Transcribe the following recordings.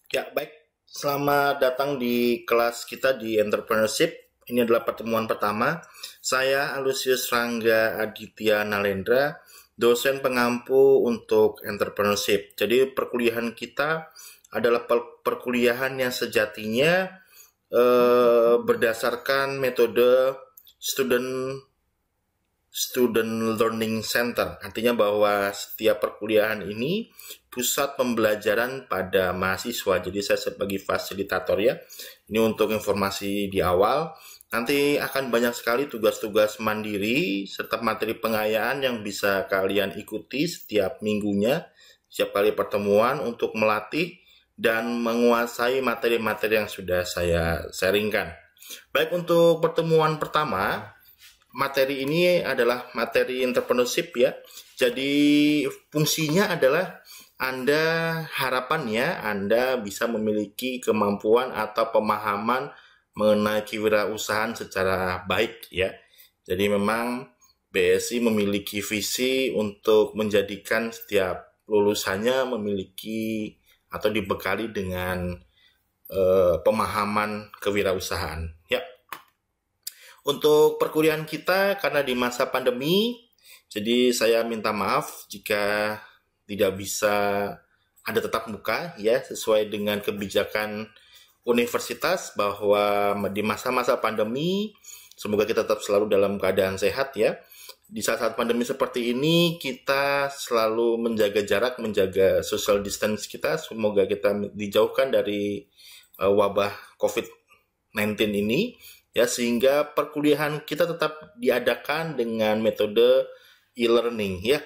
Ya, baik. Selamat datang di kelas kita di Entrepreneurship. Ini adalah pertemuan pertama. Saya Alusius Rangga Aditya Nalendra, dosen pengampu untuk Entrepreneurship. Jadi perkuliahan kita adalah perkuliahan yang sejatinya berdasarkan metode student Student Learning Center. Artinya bahwa setiap perkuliahan ini pusat pembelajaran pada mahasiswa. Jadi saya sebagai fasilitator ya. Ini untuk informasi di awal. Nanti akan banyak sekali tugas-tugas mandiri serta materi pengayaan yang bisa kalian ikuti setiap minggunya, setiap kali pertemuan untuk melatih dan menguasai materi-materi yang sudah saya sharingkan. Baik, untuk pertemuan pertama, materi ini adalah materi entrepreneurship ya. Jadi fungsinya adalah harapannya Anda bisa memiliki kemampuan atau pemahaman mengenai kewirausahaan secara baik ya. Jadi memang BSI memiliki visi untuk menjadikan setiap lulusannya memiliki atau dibekali dengan pemahaman kewirausahaan ya. Untuk perkuliahan kita karena di masa pandemi, jadi saya minta maaf jika tidak bisa ada tetap muka ya, sesuai dengan kebijakan universitas bahwa di masa-masa pandemi semoga kita tetap selalu dalam keadaan sehat ya. Di saat-saat pandemi seperti ini kita selalu menjaga jarak, menjaga social distance kita, semoga kita dijauhkan dari wabah COVID-19 ini ya, sehingga perkuliahan kita tetap diadakan dengan metode e-learning ya.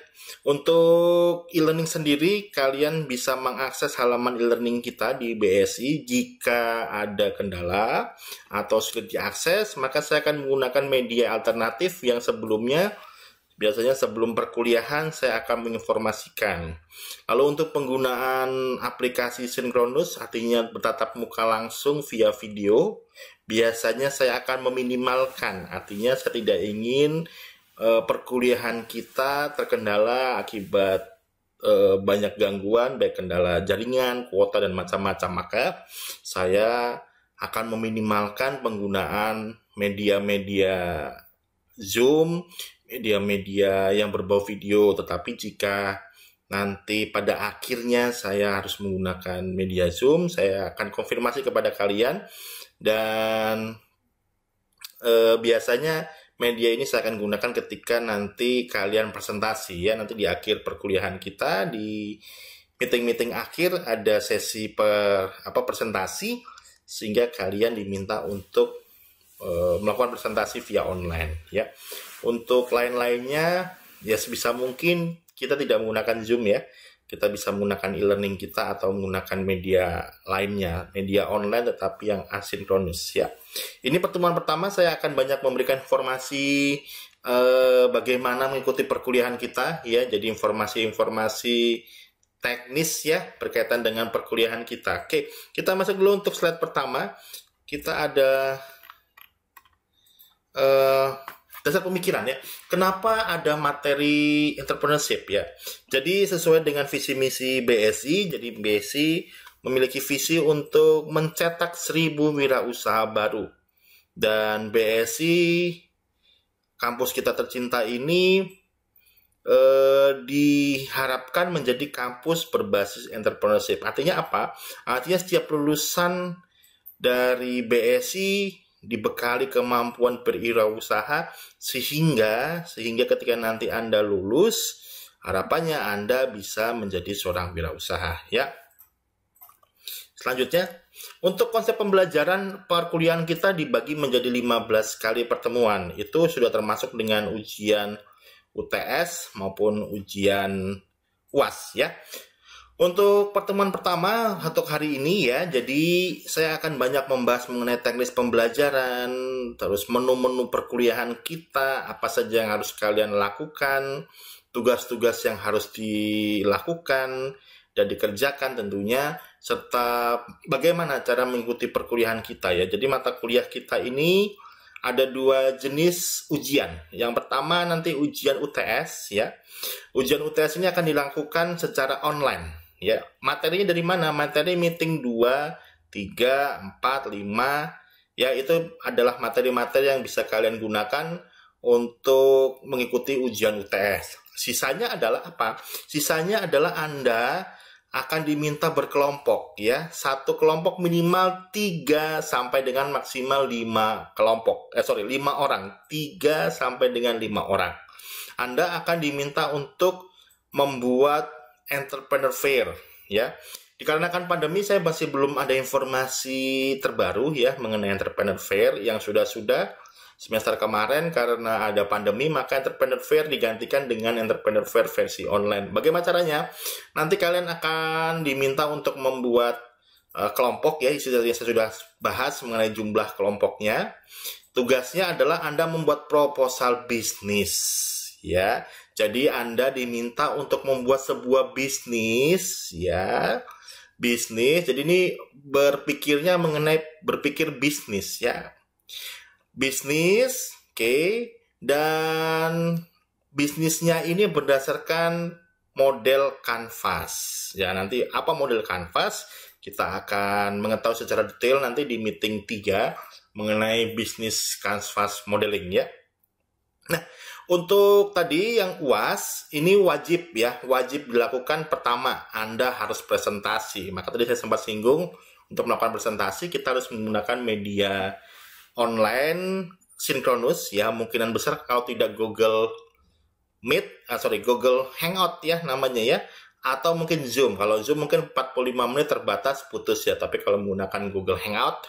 Untuk e-learning sendiri kalian bisa mengakses halaman e-learning kita di BSI. Jika ada kendala atau sulit diakses, maka saya akan menggunakan media alternatif yang sebelumnya biasanya sebelum perkuliahan saya akan menginformasikan. Lalu untuk penggunaan aplikasi sinkronus, artinya bertatap muka langsung via video, biasanya saya akan meminimalkan, artinya saya tidak ingin perkuliahan kita terkendala akibat banyak gangguan, baik kendala jaringan, kuota, dan macam-macam. Maka saya akan meminimalkan penggunaan media-media Zoom, media-media yang berbau video. Tetapi jika nanti pada akhirnya saya harus menggunakan media Zoom, saya akan konfirmasi kepada kalian. Dan biasanya media ini saya akan gunakan ketika nanti kalian presentasi ya. Nanti di akhir perkuliahan kita, di meeting-meeting akhir ada sesi presentasi, sehingga kalian diminta untuk melakukan presentasi via online ya. Untuk lain-lainnya ya sebisa mungkin kita tidak menggunakan Zoom ya. Kita bisa menggunakan e-learning kita atau menggunakan media lainnya, media online tetapi yang asinkronus ya. Ini pertemuan pertama, saya akan banyak memberikan informasi bagaimana mengikuti perkuliahan kita ya. Jadi informasi-informasi teknis ya berkaitan dengan perkuliahan kita. Oke, kita masuk dulu untuk slide pertama. Kita ada dasar pemikiran ya. Kenapa ada materi entrepreneurship ya? Jadi sesuai dengan visi misi BSI, jadi BSI memiliki visi untuk mencetak 1000 wirausaha baru. Dan BSI kampus kita tercinta ini diharapkan menjadi kampus berbasis entrepreneurship. Artinya apa? Artinya setiap lulusan dari BSI dibekali kemampuan berwirausaha sehingga ketika nanti Anda lulus, harapannya Anda bisa menjadi seorang wirausaha ya. Selanjutnya, untuk konsep pembelajaran perkuliahan kita dibagi menjadi 15 kali pertemuan. Itu sudah termasuk dengan ujian UTS maupun ujian UAS ya. Untuk pertemuan pertama untuk hari ini ya, jadi saya akan banyak membahas mengenai teknis pembelajaran, terus menu-menu perkuliahan kita, apa saja yang harus kalian lakukan, tugas-tugas yang harus dilakukan dan dikerjakan tentunya, serta bagaimana cara mengikuti perkuliahan kita ya. Jadi mata kuliah kita ini ada 2 jenis ujian. Yang pertama nanti ujian UTS ya. Ujian UTS ini akan dilakukan secara online Ya, materinya dari mana? Materi meeting 2, 3, 4, 5. Ya, itu adalah materi-materi yang bisa kalian gunakan untuk mengikuti ujian UTS. Sisanya adalah apa? Sisanya adalah Anda akan diminta berkelompok ya. Satu kelompok minimal 3 sampai dengan maksimal 5 kelompok. 5 orang. 3 sampai dengan 5 orang. Anda akan diminta untuk membuat entrepreneur fair ya. Dikarenakan pandemi saya masih belum ada informasi terbaru ya mengenai entrepreneur fair yang sudah semester kemarin. Karena ada pandemi maka entrepreneur fair digantikan dengan entrepreneur fair versi online. Bagaimana caranya? Nanti kalian akan diminta untuk membuat kelompok ya, yang saya sudah bahas mengenai jumlah kelompoknya. Tugasnya adalah Anda membuat proposal bisnis ya. Jadi Anda diminta untuk membuat sebuah bisnis ya. Bisnis. Jadi ini berpikir bisnis ya. Bisnis, oke. Dan bisnisnya ini berdasarkan model kanvas. Ya, nanti apa model kanvas? Kita akan mengetahui secara detail nanti di meeting 3 mengenai bisnis kanvas modeling ya. Nah, untuk tadi yang UAS, ini wajib ya, wajib dilakukan. Pertama, Anda harus presentasi. Maka tadi saya sempat singgung, untuk melakukan presentasi, kita harus menggunakan media online sinkronus ya, kemungkinan besar kalau tidak Google Google Hangout ya namanya ya, atau mungkin Zoom. Kalau Zoom mungkin 45 menit terbatas putus ya, tapi kalau menggunakan Google Hangout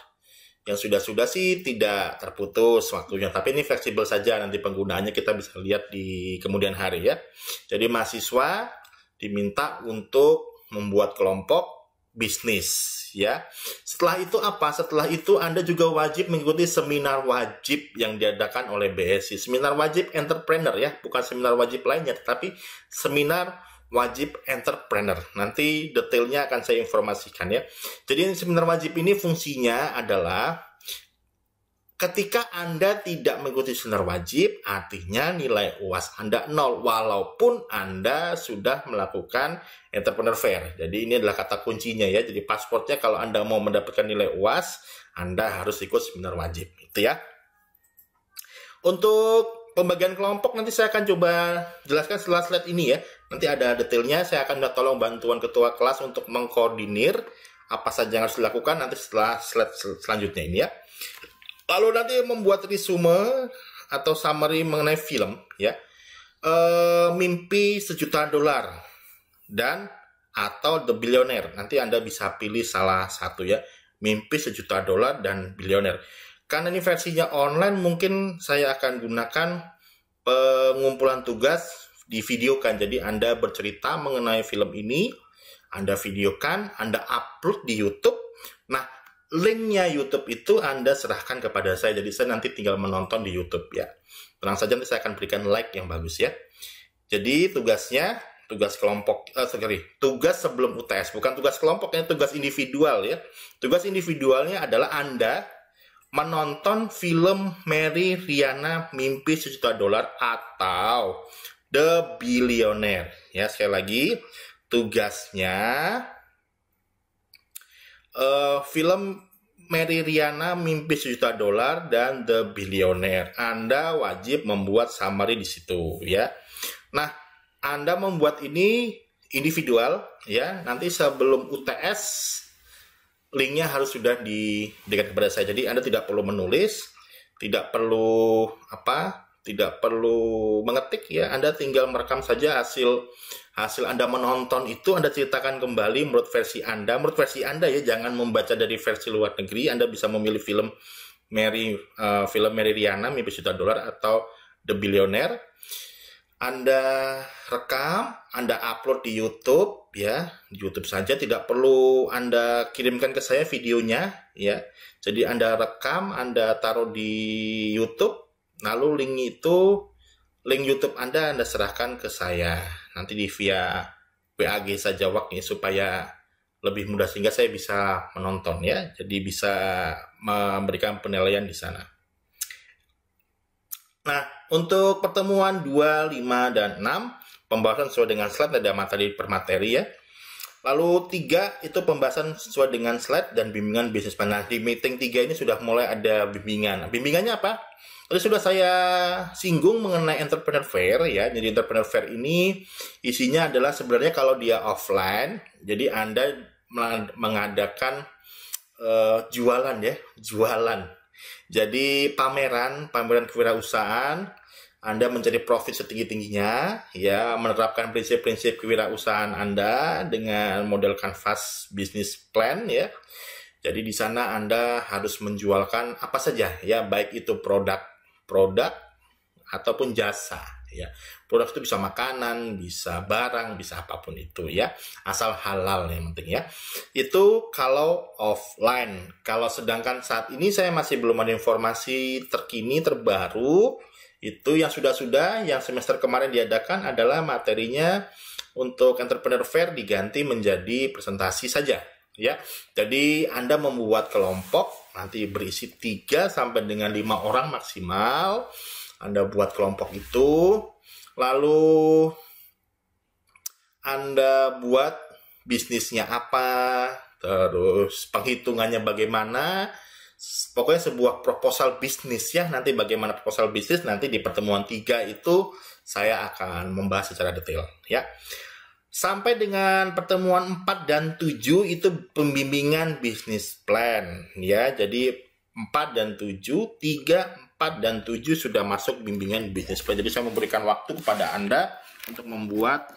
yang sudah sih tidak terputus waktunya, tapi ini fleksibel saja, nanti penggunaannya kita bisa lihat di kemudian hari ya. Jadi mahasiswa diminta untuk membuat kelompok bisnis ya. Setelah itu apa? Setelah itu Anda juga wajib mengikuti seminar wajib yang diadakan oleh BSI. Seminar wajib entrepreneur ya, bukan seminar wajib lainnya, tetapi seminar wajib entrepreneur. Nanti detailnya akan saya informasikan ya. Jadi seminar wajib ini fungsinya adalah ketika Anda tidak mengikuti seminar wajib, artinya nilai UAS Anda 0 walaupun Anda sudah melakukan entrepreneur fair. Jadi ini adalah kata kuncinya ya. Jadi pasportnya kalau Anda mau mendapatkan nilai UAS, Anda harus ikut seminar wajib. Itu ya. Untuk pembagian kelompok nanti saya akan coba jelaskan setelah slide ini ya. Nanti ada detailnya, saya akan minta tolong bantuan ketua kelas untuk mengkoordinir apa saja yang harus dilakukan nanti setelah slide selanjutnya ini ya. Lalu nanti membuat resume atau summary mengenai film ya. Mimpi $1 juta dan atau The Billionaire. Nanti Anda bisa pilih salah satu ya. Mimpi $1 juta dan Billionaire. Karena ini versinya online, mungkin saya akan gunakan pengumpulan tugas divideokan. Jadi Anda bercerita mengenai film ini, Anda videokan, Anda upload di YouTube. Nah, linknya YouTube itu Anda serahkan kepada saya. Jadi saya nanti tinggal menonton di YouTube ya. Tenang saja, nanti saya akan berikan like yang bagus ya. Jadi tugasnya, tugas kelompok, tugas sebelum UTS. Bukan tugas kelompoknya, tugas individual ya. Tugas individualnya adalah Anda menonton film Mary Riana Mimpi $1 Juta atau The Billionaire. Ya, sekali lagi tugasnya film Mary Riana Mimpi $1 Juta dan The Billionaire. Anda wajib membuat summary di situ ya. Nah, Anda membuat ini individual ya. Nanti sebelum UTS linknya harus sudah diberikan kepada saya. Jadi Anda tidak perlu menulis, tidak perlu tidak perlu mengetik ya. Anda tinggal merekam saja hasil Anda menonton itu. Anda ceritakan kembali menurut versi Anda ya. Jangan membaca dari versi luar negeri. Anda bisa memilih film Mary Riana Mimpi $1 Juta atau The Billionaire. Anda rekam, Anda upload di YouTube ya, di YouTube saja, tidak perlu Anda kirimkan ke saya videonya ya. Jadi Anda rekam, Anda taruh di YouTube, lalu link YouTube Anda serahkan ke saya. Nanti via WAG saja waktunya supaya lebih mudah sehingga saya bisa menonton ya. Jadi bisa memberikan penilaian di sana. Nah, untuk pertemuan 2, 5, dan 6, pembahasan sesuai dengan slide ada materi per materi ya. Lalu 3 itu pembahasan sesuai dengan slide dan bimbingan bisnis plan. Nah, di meeting 3 ini sudah mulai ada bimbingan. Bimbingannya apa? Tadi sudah saya singgung mengenai entrepreneur fair ya. Jadi entrepreneur fair ini isinya adalah sebenarnya kalau dia offline, jadi Anda mengadakan jualan ya, jualan. Jadi pameran kewirausahaan, Anda mencari profit setinggi-tingginya, ya, menerapkan prinsip-prinsip kewirausahaan Anda dengan model canvas business plan, ya. Jadi di sana Anda harus menjualkan apa saja, ya, baik itu produk ataupun jasa, ya. Produk itu bisa makanan, bisa barang, bisa apapun itu, ya, asal halal yang penting, ya. Itu kalau offline. Kalau sedangkan saat ini saya masih belum ada informasi terkini terbaru. Itu yang sudah yang semester kemarin diadakan adalah materinya untuk entrepreneur fair diganti menjadi presentasi saja, ya. Jadi Anda membuat kelompok nanti berisi 3 sampai dengan 5 orang maksimal. Anda buat kelompok itu, lalu Anda buat bisnisnya apa, terus penghitungannya bagaimana. Pokoknya sebuah proposal bisnis, ya. Nanti bagaimana proposal bisnis nanti di pertemuan 3 itu saya akan membahas secara detail, ya. Sampai dengan pertemuan 4 dan 7 itu pembimbingan bisnis plan, ya. Jadi 4 dan 7, 3, 4 dan 7 sudah masuk bimbingan bisnis plan. Jadi saya memberikan waktu kepada Anda untuk membuat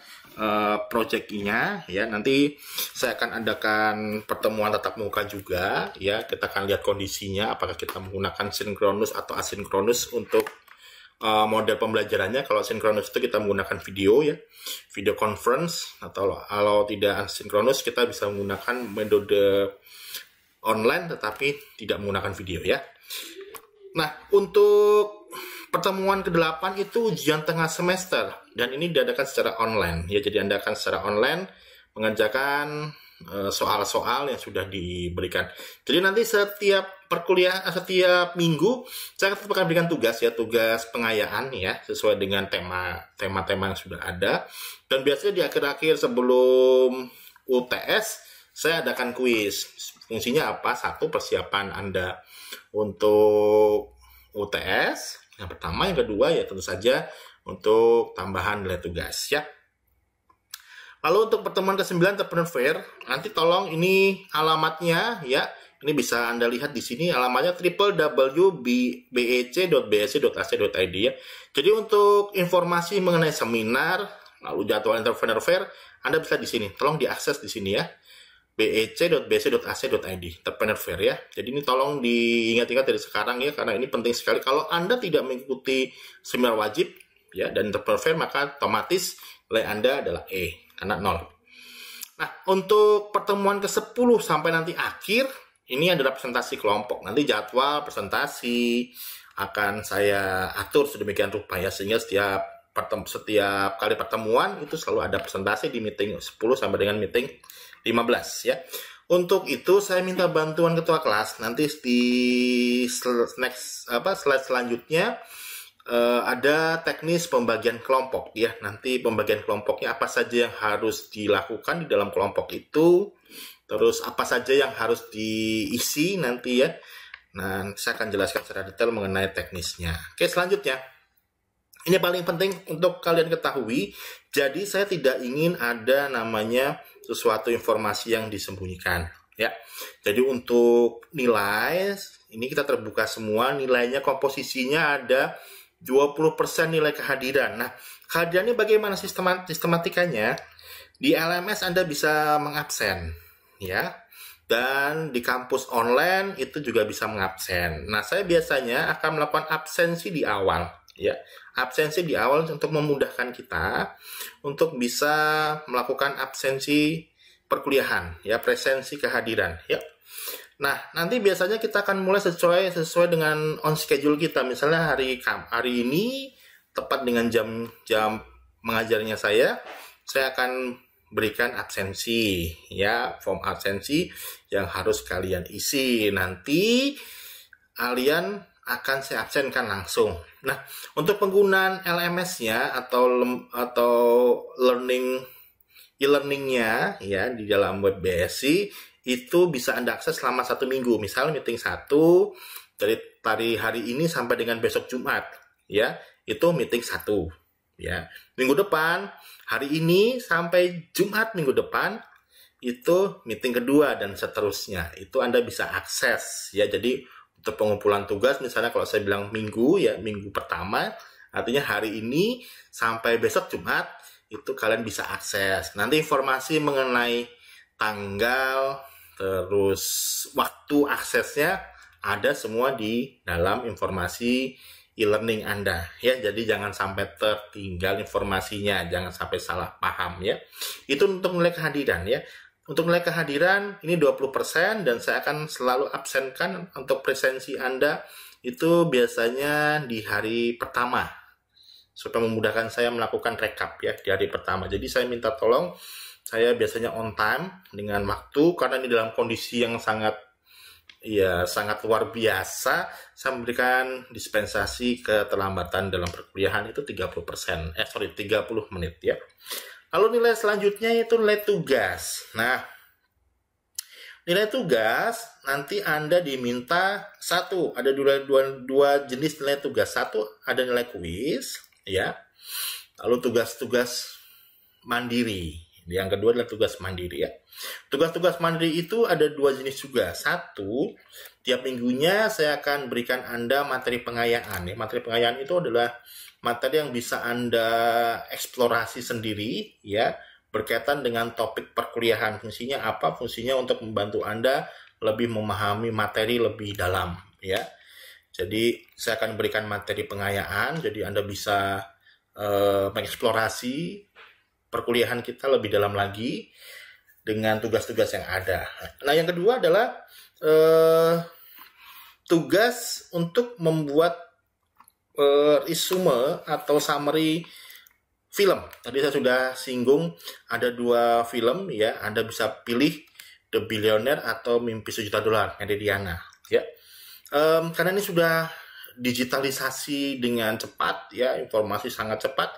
project-nya, ya. Nanti saya akan adakan pertemuan tatap muka juga, ya. Kita akan lihat kondisinya apakah kita menggunakan sinkronus atau asinkronus untuk model pembelajarannya. Kalau sinkronus itu kita menggunakan video, ya, video conference, atau kalau tidak asinkronus kita bisa menggunakan metode online tetapi tidak menggunakan video, ya. Nah, untuk pertemuan ke-8 itu ujian tengah semester dan ini diadakan secara online, ya. Jadi Anda akan secara online mengerjakan soal-soal yang sudah diberikan. Jadi nanti setiap perkuliahan, setiap minggu saya akan berikan tugas, ya, tugas pengayaan, ya, sesuai dengan tema-tema yang sudah ada. Dan biasanya di akhir-akhir sebelum UTS saya adakan kuis. Fungsinya apa? 1, persiapan Anda untuk UTS yang pertama, yang kedua ya tentu saja untuk tambahan nilai tugas, ya. Lalu untuk pertemuan ke-9 entrepreneur fair, nanti tolong ini alamatnya, ya. Ini bisa Anda lihat di sini alamatnya www.bec.bsc.ac.id, ya. Jadi untuk informasi mengenai seminar lalu jadwal entrepreneur fair Anda bisa di sini. Tolong diakses di sini, ya. bec.bsc.ac.id, entrepreneur fair, ya. Jadi ini tolong diingat-ingat dari sekarang, ya, karena ini penting sekali. Kalau Anda tidak mengikuti seminar wajib, ya, dan entrepreneur fair, maka otomatis nilai Anda adalah E, karena 0. Nah, untuk pertemuan ke-10 sampai nanti akhir, ini adalah presentasi kelompok. Nanti jadwal presentasi akan saya atur sedemikian rupa, ya, sehingga setiap kali pertemuan itu selalu ada presentasi di meeting 10 sampai dengan meeting 15, ya. Untuk itu saya minta bantuan ketua kelas. Nanti di slide selanjutnya ada teknis pembagian kelompok, ya. Nanti pembagian kelompoknya apa saja yang harus dilakukan di dalam kelompok itu, terus apa saja yang harus diisi nanti, ya. Nah, saya akan jelaskan secara detail mengenai teknisnya. Oke, selanjutnya. Ini paling penting untuk kalian ketahui. Jadi saya tidak ingin ada namanya sesuatu informasi yang disembunyikan, ya. Jadi untuk nilai, ini kita terbuka semua. Nilainya komposisinya ada 20% nilai kehadiran. Nah, kehadirannya bagaimana sistematikanya? Di LMS Anda bisa mengabsen, ya. Dan di kampus online itu juga bisa mengabsen. Nah, saya biasanya akan melakukan absensi di awal, ya. Absensi di awal untuk memudahkan kita untuk bisa melakukan absensi perkuliahan, ya, presensi kehadiran, ya. Nah, nanti biasanya kita akan mulai sesuai dengan on schedule kita. Misalnya hari ini tepat dengan jam mengajarnya saya akan berikan absensi, ya, form absensi yang harus kalian isi. Nanti kalian akan saya absenkan langsung. Nah, untuk penggunaan LMS-nya atau learning e-learningnya ya di dalam web BSI itu bisa Anda akses selama 1 minggu. Misal meeting 1 dari hari ini sampai dengan besok Jumat ya, itu meeting 1 ya. Minggu depan hari ini sampai Jumat minggu depan itu meeting kedua dan seterusnya. Itu Anda bisa akses ya. Jadi untuk pengumpulan tugas misalnya kalau saya bilang minggu ya, minggu pertama artinya hari ini sampai besok Jumat itu kalian bisa akses. Nanti informasi mengenai tanggal terus waktu aksesnya ada semua di dalam informasi e-learning Anda ya. Jadi jangan sampai tertinggal informasinya, jangan sampai salah paham ya. Itu untuk nilai kehadiran ya. Untuk nilai kehadiran ini 20% dan saya akan selalu absenkan untuk presensi Anda itu biasanya di hari pertama supaya memudahkan saya melakukan rekap ya di hari pertama. Jadi saya minta tolong, saya biasanya on time dengan waktu karena ini dalam kondisi yang sangat luar biasa. Saya memberikan dispensasi keterlambatan dalam perkuliahan itu 30 menit ya. Lalu nilai selanjutnya itu nilai tugas. Nah, nilai tugas nanti Anda diminta ada dua jenis nilai tugas. Satu ada nilai kuis ya. Lalu tugas-tugas mandiri. Yang kedua adalah tugas mandiri ya. Tugas-tugas mandiri itu ada 2 jenis juga. Satu, tiap minggunya saya akan berikan Anda materi pengayaan ya. Materi pengayaan itu adalah materi yang bisa Anda eksplorasi sendiri ya, berkaitan dengan topik perkuliahan. Fungsinya apa? Fungsinya untuk membantu Anda lebih memahami materi lebih dalam ya. Jadi saya akan berikan materi pengayaan, jadi Anda bisa mengeksplorasi perkuliahan kita lebih dalam lagi dengan tugas-tugas yang ada. Nah, yang kedua adalah tugas untuk membuat resume atau summary film. Tadi saya sudah singgung ada 2 film ya. Anda bisa pilih The Billionaire atau Mimpi $1 Juta Meridiana ya. Karena ini sudah digitalisasi dengan cepat ya, informasi sangat cepat.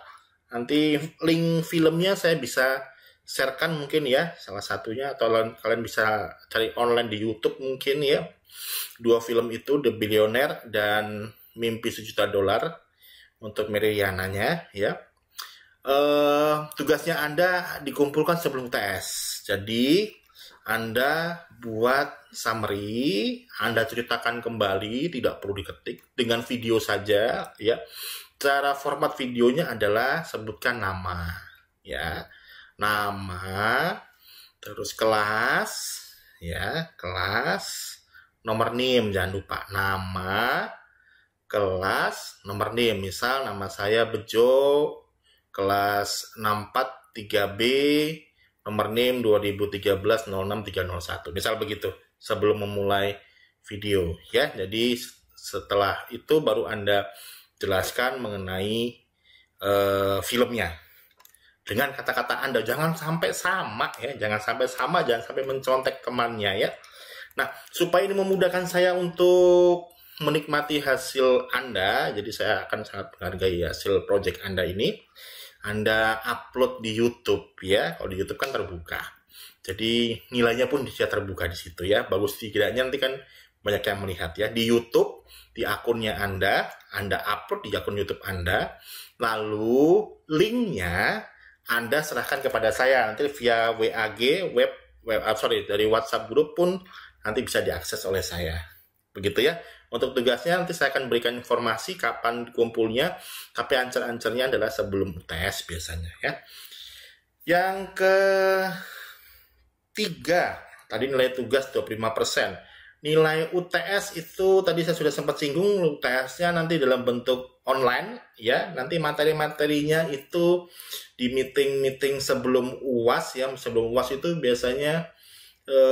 Nanti link filmnya saya bisa sharekan mungkin ya, salah satunya, atau kalian bisa cari online di YouTube mungkin ya. 2 film itu The Billionaire dan Mimpi $1 Juta untuk Meridiananya ya. Tugasnya Anda dikumpulkan sebelum tes. Jadi Anda buat summary, Anda ceritakan kembali, tidak perlu diketik, dengan video saja ya. Cara format videonya adalah sebutkan nama ya. Nama, terus kelas ya, kelas, nomor NIM jangan lupa, nama, kelas, nomor NIM. Misal nama saya Bejo, kelas 64 3B, nomor NIM 2013-06-301. Misal begitu sebelum memulai video ya. Jadi setelah itu baru Anda jelaskan mengenai filmnya dengan kata-kata Anda. Jangan sampai sama ya, jangan sampai mencontek temannya ya. Nah, supaya ini memudahkan saya untuk menikmati hasil Anda, jadi saya akan sangat menghargai hasil project Anda ini. Anda upload di YouTube ya. Kalau di YouTube kan terbuka. Jadi nilainya pun bisa terbuka di situ ya. Bagus tidaknya nanti kan banyak yang melihat ya. Di YouTube, di akunnya Anda upload di akun YouTube Anda. Lalu linknya Anda serahkan kepada saya nanti via WAG dari WhatsApp grup pun nanti bisa diakses oleh saya. Begitu ya. Untuk tugasnya nanti saya akan berikan informasi kapan kumpulnya, tapi ancer-ancernya adalah sebelum UTS biasanya ya. Yang ketiga, tadi nilai tugas 25%. Nilai UTS itu tadi saya sudah sempat singgung, UTS-nya nanti dalam bentuk online ya. Nanti materi-materinya itu di meeting-meeting sebelum UAS ya. Sebelum UAS itu biasanya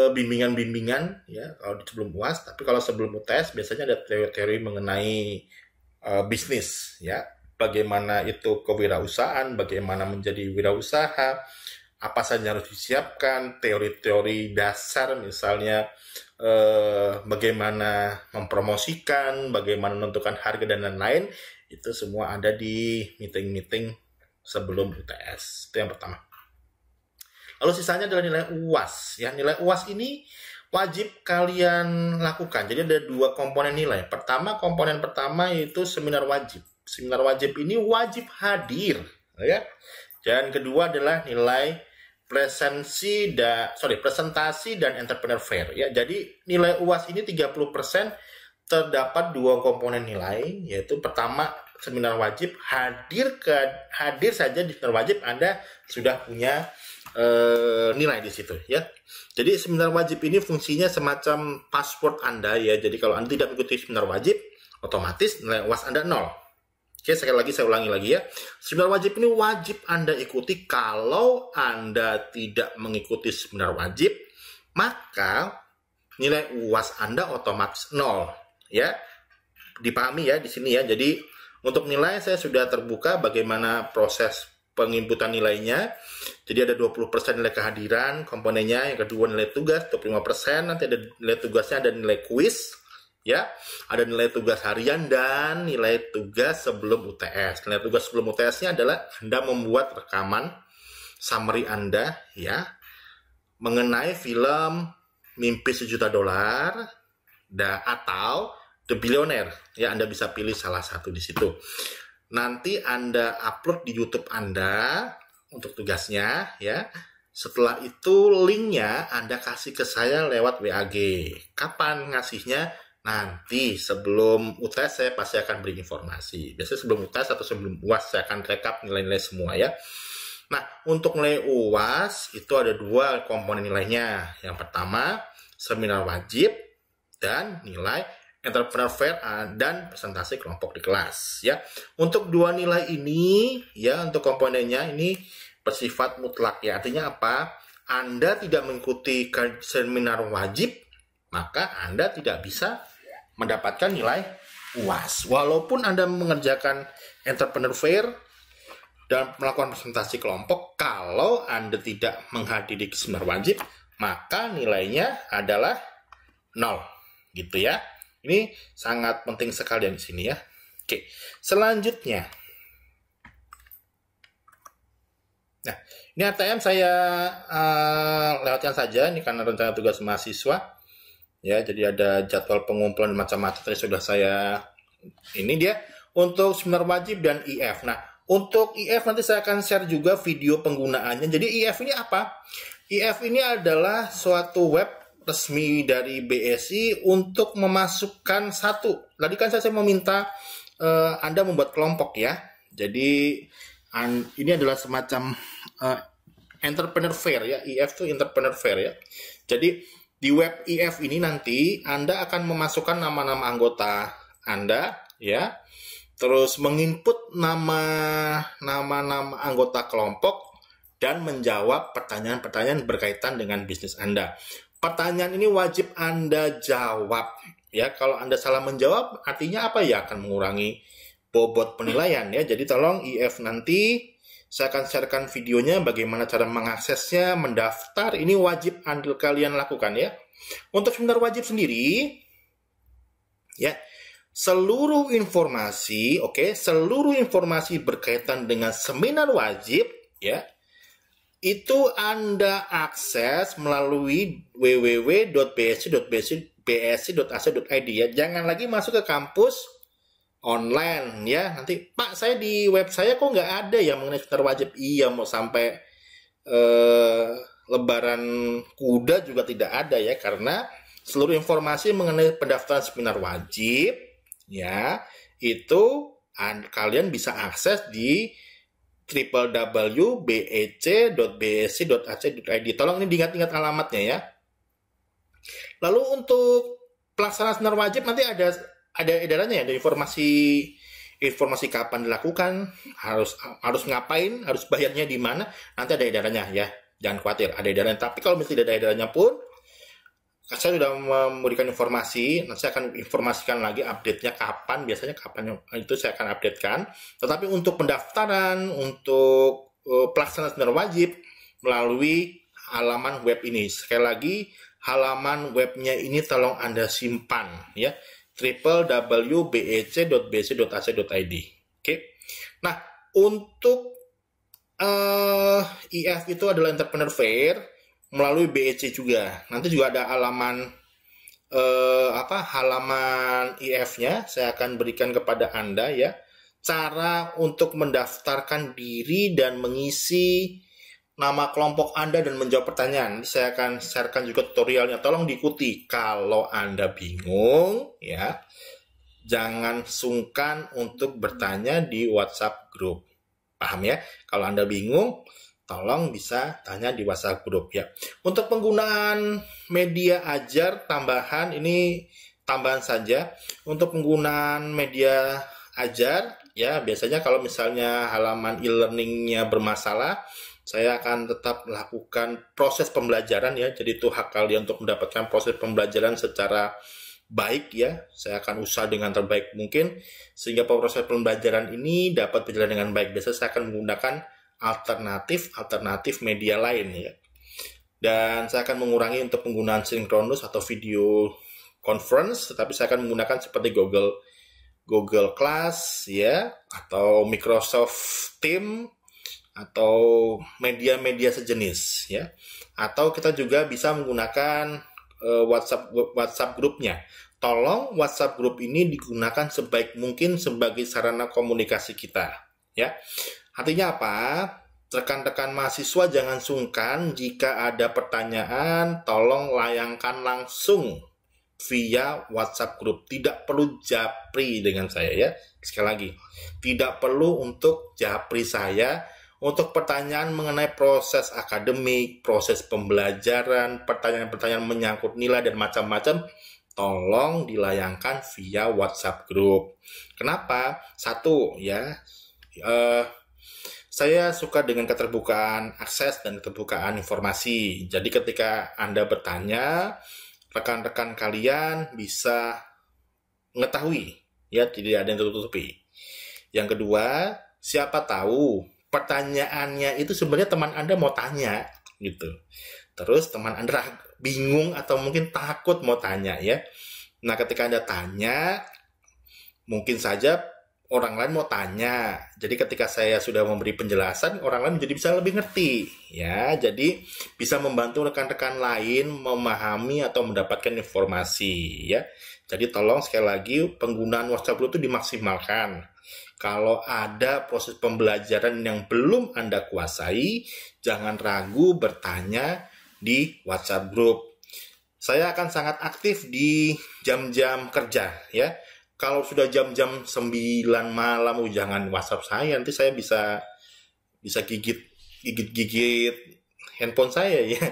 bimbingan-bimbingan ya kalau sebelum UAS, tapi kalau sebelum UTS biasanya ada teori-teori mengenai bisnis ya, bagaimana itu kewirausahaan, bagaimana menjadi wirausaha, apa saja harus disiapkan, teori-teori dasar misalnya bagaimana mempromosikan, bagaimana menentukan harga dan lain-lain, itu semua ada di meeting-meeting sebelum UTS. Itu yang pertama. Lalu sisanya adalah nilai UAS. Ya, nilai UAS ini wajib kalian lakukan. Jadi ada dua komponen nilai. Pertama, komponen pertama yaitu seminar wajib. Seminar wajib ini wajib hadir, ya. Dan kedua adalah nilai presentasi dan entrepreneur fair, ya. Jadi nilai UAS ini 30%, terdapat dua komponen nilai, yaitu pertama seminar wajib, hadir saja di seminar wajib Anda sudah punya nilai di situ, ya. Jadi seminar wajib ini fungsinya semacam password Anda, ya. Jadi kalau Anda tidak mengikuti seminar wajib, otomatis nilai UAS Anda 0. Oke, sekali lagi saya ulangi lagi, ya. Seminar wajib ini wajib Anda ikuti. Kalau Anda tidak mengikuti seminar wajib, maka nilai UAS Anda otomatis 0, ya. Dipahami ya di sini, ya. Jadi untuk nilai saya sudah terbuka bagaimana proses penginputan nilainya. Jadi ada 20% nilai kehadiran komponennya, yang kedua nilai tugas 25%, nanti ada nilai tugasnya, ada nilai kuis, ya. Ada nilai tugas harian dan nilai tugas sebelum UTS. Nilai tugas sebelum UTS-nya adalah Anda membuat rekaman summary Anda, ya, mengenai film Mimpi $1 Juta atau The Billionaire, ya. Anda bisa pilih salah satu di situ. Nanti Anda upload di YouTube Anda untuk tugasnya, ya. Setelah itu linknya Anda kasih ke saya lewat WAG. Kapan ngasihnya? Nanti sebelum UTS saya pasti akan beri informasi. Biasanya sebelum UTS atau sebelum UAS saya akan rekap nilai-nilai semua, ya. Nah, untuk nilai UAS itu ada dua komponen nilainya. Yang pertama, seminar wajib dan nilai entrepreneur fair dan presentasi kelompok di kelas, ya. Untuk dua nilai ini, ya, untuk komponennya ini bersifat mutlak, ya. Artinya apa? Anda tidak mengikuti seminar wajib, maka Anda tidak bisa mendapatkan nilai UAS. Walaupun Anda mengerjakan entrepreneur fair dan melakukan presentasi kelompok, kalau Anda tidak menghadiri seminar wajib, maka nilainya adalah 0, gitu, ya. Ini sangat penting sekali di sini, ya. Oke, selanjutnya. Nah, ini ATM saya lewatkan saja, ini karena rencana tugas mahasiswa. Ya, jadi ada jadwal pengumpulan macam-macam tadi sudah saya, ini dia untuk seminar wajib dan IF. Nah, untuk IF nanti saya akan share juga video penggunaannya. Jadi IF ini apa? IF ini adalah suatu web resmi dari BSI untuk memasukkan satu. Tadi kan saya meminta Anda membuat kelompok, ya. Jadi ini adalah semacam entrepreneur fair, ya. IF itu entrepreneur fair, ya. Jadi di web IF ini nanti Anda akan memasukkan nama-nama anggota Anda, ya. Terus menginput nama-nama anggota kelompok dan menjawab pertanyaan-pertanyaan berkaitan dengan bisnis Anda. Pertanyaan ini wajib Anda jawab, ya. Kalau Anda salah menjawab, artinya apa, ya? Akan mengurangi bobot penilaian, ya. Jadi tolong IF nanti saya akan sharekan videonya bagaimana cara mengaksesnya, mendaftar. Ini wajib Anda kalian lakukan, ya. Untuk seminar wajib sendiri, ya, seluruh informasi berkaitan dengan seminar wajib, ya, itu Anda akses melalui www.bsi.ac.id, ya. Jangan lagi masuk ke kampus online, ya. Nanti, Pak, saya di web saya kok nggak ada yang mengenai seminar wajib. Iya, mau sampai lebaran kuda juga tidak ada, ya, karena seluruh informasi mengenai pendaftaran seminar wajib, ya, itu kalian bisa akses di www.bec.bsc.ac.id. Tolong ini diingat-ingat alamatnya, ya. Lalu untuk pelaksanaan seminar wajib nanti ada edarannya, ya, ada informasi kapan dilakukan, harus ngapain, harus bayarnya di mana, nanti ada edarannya, ya. Jangan khawatir, ada edarannya. Tapi kalau misalnya tidak ada edarannya pun, saya sudah memberikan informasi. Nanti saya akan informasikan lagi update-nya kapan, biasanya kapan itu saya akan update-kan. Tetapi untuk pendaftaran, untuk pelaksanaan seminar wajib melalui halaman web ini. Sekali lagi, halaman webnya ini tolong Anda simpan, ya. www.bec.bc.ac.id. Oke. Nah, untuk IF itu adalah Entrepreneur Fair melalui BEC juga. Nanti juga ada halaman halaman IF-nya saya akan berikan kepada Anda ya. Cara untuk mendaftarkan diri dan mengisi nama kelompok Anda dan menjawab pertanyaan. Saya akan sharekan juga tutorialnya. Tolong diikuti. Kalau Anda bingung ya, jangan sungkan untuk bertanya di WhatsApp group. Paham ya? Kalau Anda bingung, tolong bisa tanya di WhatsApp group ya. Untuk penggunaan media ajar tambahan, ini tambahan saja. Untuk penggunaan media ajar, ya biasanya kalau misalnya halaman e-learningnya bermasalah, saya akan tetap melakukan proses pembelajaran ya. Jadi itu hak kalian untuk mendapatkan proses pembelajaran secara baik ya. Saya akan usaha dengan terbaik mungkin sehingga proses pembelajaran ini dapat berjalan dengan baik. Biasanya saya akan menggunakan alternatif media lain ya. Dan saya akan mengurangi untuk penggunaan sinkronus atau video conference, tetapi saya akan menggunakan seperti Google Class ya, atau Microsoft Teams atau media-media sejenis ya. Atau kita juga bisa menggunakan WhatsApp grupnya. Tolong WhatsApp grup ini digunakan sebaik mungkin sebagai sarana komunikasi kita ya. Artinya apa? Rekan-rekan mahasiswa jangan sungkan jika ada pertanyaan, tolong layangkan langsung via WhatsApp grup. Tidak perlu japri dengan saya ya. Sekali lagi, tidak perlu untuk japri saya untuk pertanyaan mengenai proses akademik, proses pembelajaran, pertanyaan-pertanyaan menyangkut nilai dan macam-macam, tolong dilayangkan via WhatsApp group. Kenapa? Satu ya, saya suka dengan keterbukaan akses dan keterbukaan informasi. Jadi ketika Anda bertanya, rekan-rekan kalian bisa mengetahui ya, tidak ada yang tertutupi. Yang kedua, siapa tahu pertanyaannya itu sebenarnya teman Anda mau tanya gitu. Terus teman Anda bingung atau mungkin takut mau tanya ya. Nah, ketika Anda tanya, mungkin saja orang lain mau tanya. Jadi ketika saya sudah memberi penjelasan, orang lain jadi bisa lebih ngerti ya. Jadi bisa membantu rekan-rekan lain memahami atau mendapatkan informasi ya. Jadi tolong sekali lagi penggunaan WhatsApp Group itu dimaksimalkan. Kalau ada proses pembelajaran yang belum Anda kuasai, jangan ragu bertanya di WhatsApp Group. Saya akan sangat aktif di jam-jam kerja ya. Kalau sudah jam-jam 9 malam, jangan WhatsApp saya, nanti saya bisa gigit handphone saya ya.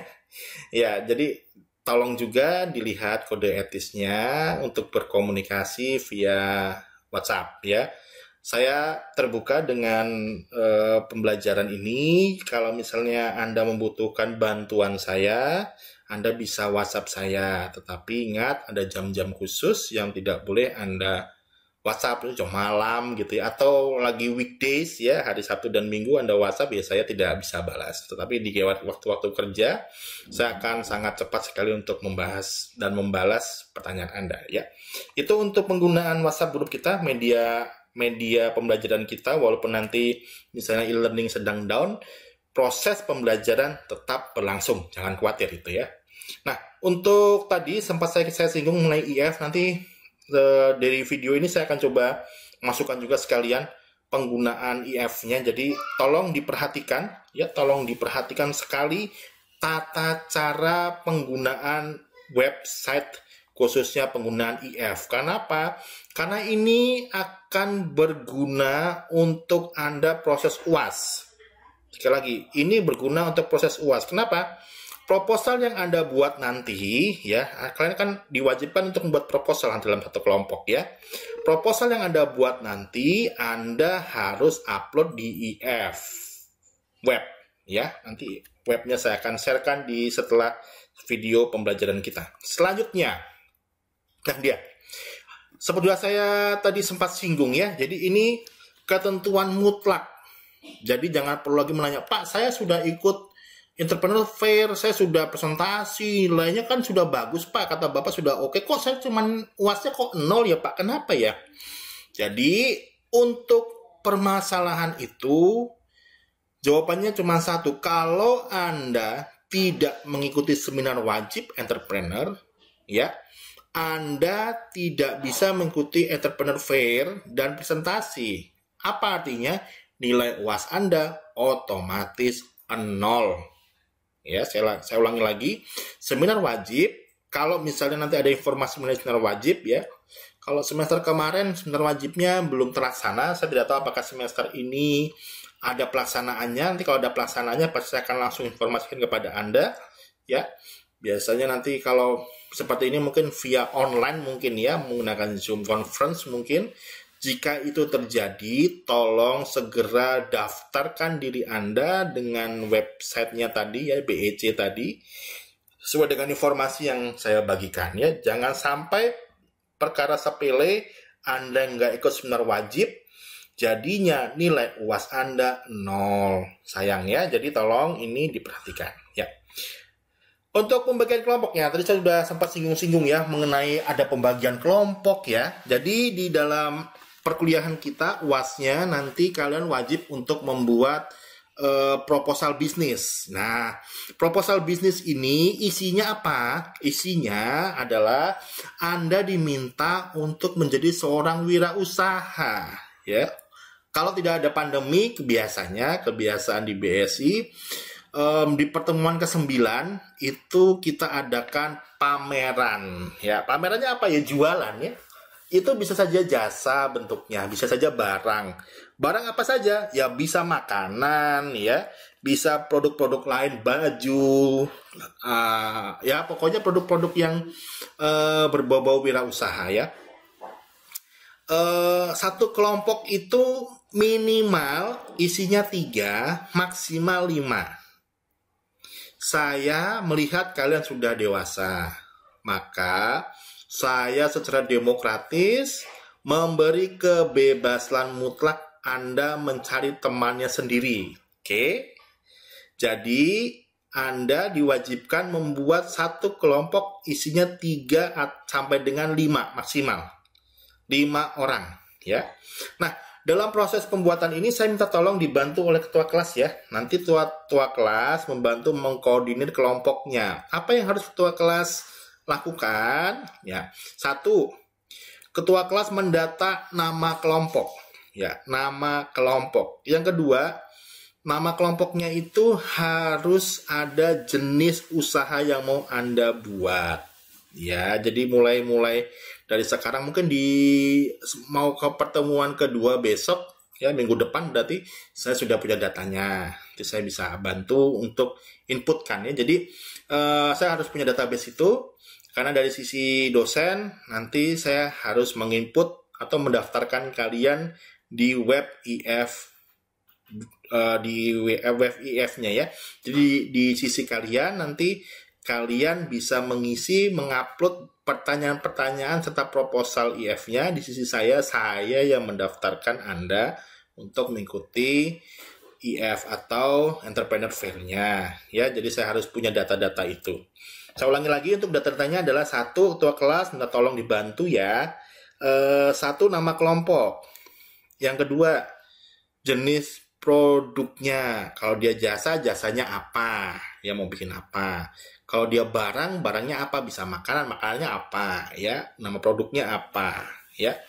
Ya, jadi tolong juga dilihat kode etisnya untuk berkomunikasi via WhatsApp ya. Saya terbuka dengan pembelajaran ini. Kalau misalnya Anda membutuhkan bantuan saya, Anda bisa WhatsApp saya. Tetapi ingat, ada jam-jam khusus yang tidak boleh Anda WhatsApp, itu jam malam gitu ya. Atau lagi weekdays ya, hari Sabtu dan Minggu Anda WhatsApp, ya saya tidak bisa balas. Tetapi di waktu-waktu kerja, saya akan sangat cepat sekali untuk membahas dan membalas pertanyaan Anda ya. Itu untuk penggunaan WhatsApp grup kita, media pembelajaran kita. Walaupun nanti misalnya e-learning sedang down, proses pembelajaran tetap berlangsung, jangan khawatir itu ya. Nah, untuk tadi sempat saya singgung mengenai IF, nanti dari video ini saya akan coba masukkan juga sekalian penggunaan IF-nya. Jadi tolong diperhatikan ya, tolong diperhatikan sekali tata cara penggunaan website, khususnya penggunaan IF. Kenapa? Karena ini akan berguna untuk Anda proses UAS. Sekali lagi, ini berguna untuk proses UAS. Kenapa? Proposal yang Anda buat nanti, ya, kalian kan diwajibkan untuk membuat proposal dalam satu kelompok, ya. Proposal yang Anda buat nanti, Anda harus upload di IF web, ya. Nanti webnya saya akan sharekan di setelah video pembelajaran kita. Selanjutnya, nah dia, seperti saya tadi sempat singgung ya, jadi ini ketentuan mutlak. Jadi jangan perlu lagi menanya, Pak, saya sudah ikut Entrepreneur Fair, saya sudah presentasi, lainnya kan sudah bagus Pak, kata Bapak sudah oke, kok saya cuman UASnya kok 0 ya Pak, kenapa ya? Jadi untuk permasalahan itu, Jawabannya cuma satu. Kalau Anda tidak mengikuti seminar wajib entrepreneur, ya, Anda tidak bisa mengikuti entrepreneur fair dan presentasi. Apa artinya? Nilai UAS Anda otomatis 0. Ya, saya ulangi lagi. Seminar wajib, kalau misalnya nanti ada informasi mengenai seminar wajib, ya, kalau semester kemarin seminar wajibnya belum terlaksana, saya tidak tahu apakah semester ini ada pelaksanaannya. Nanti kalau ada pelaksanaannya pasti saya akan langsung informasikan kepada Anda, ya. Biasanya nanti kalau seperti ini mungkin via online mungkin ya, menggunakan Zoom conference mungkin. Jika itu terjadi, tolong segera daftarkan diri Anda dengan websitenya tadi ya, BEC tadi, sesuai dengan informasi yang saya bagikan ya. Jangan sampai perkara sepele Anda nggak ikut seminar wajib, jadinya nilai UAS Anda 0. Sayang ya, jadi tolong ini diperhatikan ya. Untuk pembagian kelompoknya, tadi saya sudah sempat singgung-singgung ya mengenai ada pembagian kelompok ya. Jadi di dalam perkuliahan kita, UAS-nya nanti kalian wajib untuk membuat proposal bisnis. Nah, proposal bisnis ini isinya apa? Isinya adalah Anda diminta untuk menjadi seorang wirausaha ya. Kalau tidak ada pandemi, kebiasaan di BSI, di pertemuan ke-9 itu kita adakan pameran ya. Pamerannya apa ya? Jualan ya. Itu bisa saja jasa bentuknya, bisa saja barang. Barang apa saja? Ya bisa makanan ya, bisa produk-produk lain, baju, ya pokoknya produk-produk yang berbau-bau wirausaha ya. Satu kelompok itu minimal isinya 3, maksimal 5. Saya melihat kalian sudah dewasa, maka saya secara demokratis memberi kebebasan mutlak Anda mencari temannya sendiri. Oke? Jadi Anda diwajibkan membuat satu kelompok isinya 3 sampai dengan 5 maksimal. 5 orang ya. Nah, dalam proses pembuatan ini saya minta tolong dibantu oleh ketua kelas ya. Nanti ketua kelas membantu mengkoordinir kelompoknya. Apa yang harus ketua kelas lakukan ya? 1, ketua kelas mendata nama kelompok ya, nama kelompok. Yang kedua, nama kelompoknya itu harus ada jenis usaha yang mau Anda buat ya. Jadi mulai dari sekarang, mungkin mau ke pertemuan kedua besok ya, minggu depan berarti saya sudah punya datanya. Jadi saya bisa bantu untuk inputkan ya. Jadi saya harus punya database itu. Karena dari sisi dosen, nanti saya harus menginput atau mendaftarkan kalian di web IF, di web IF-nya ya. Jadi di sisi kalian nanti kalian bisa mengupload pertanyaan-pertanyaan serta proposal IF-nya. Di sisi saya yang mendaftarkan Anda untuk mengikuti IF atau Entrepreneur Fair-nya ya. Jadi saya harus punya data-data itu. Saya ulangi lagi, untuk data-datanya adalah 1, ketua kelas minta tolong dibantu ya. 1, nama kelompok. Yang kedua, jenis produknya. Kalau dia jasa, jasanya apa? Ya mau bikin apa? Kalau dia barang, barangnya apa? Bisa makanannya apa? Ya, nama produknya apa? Ya.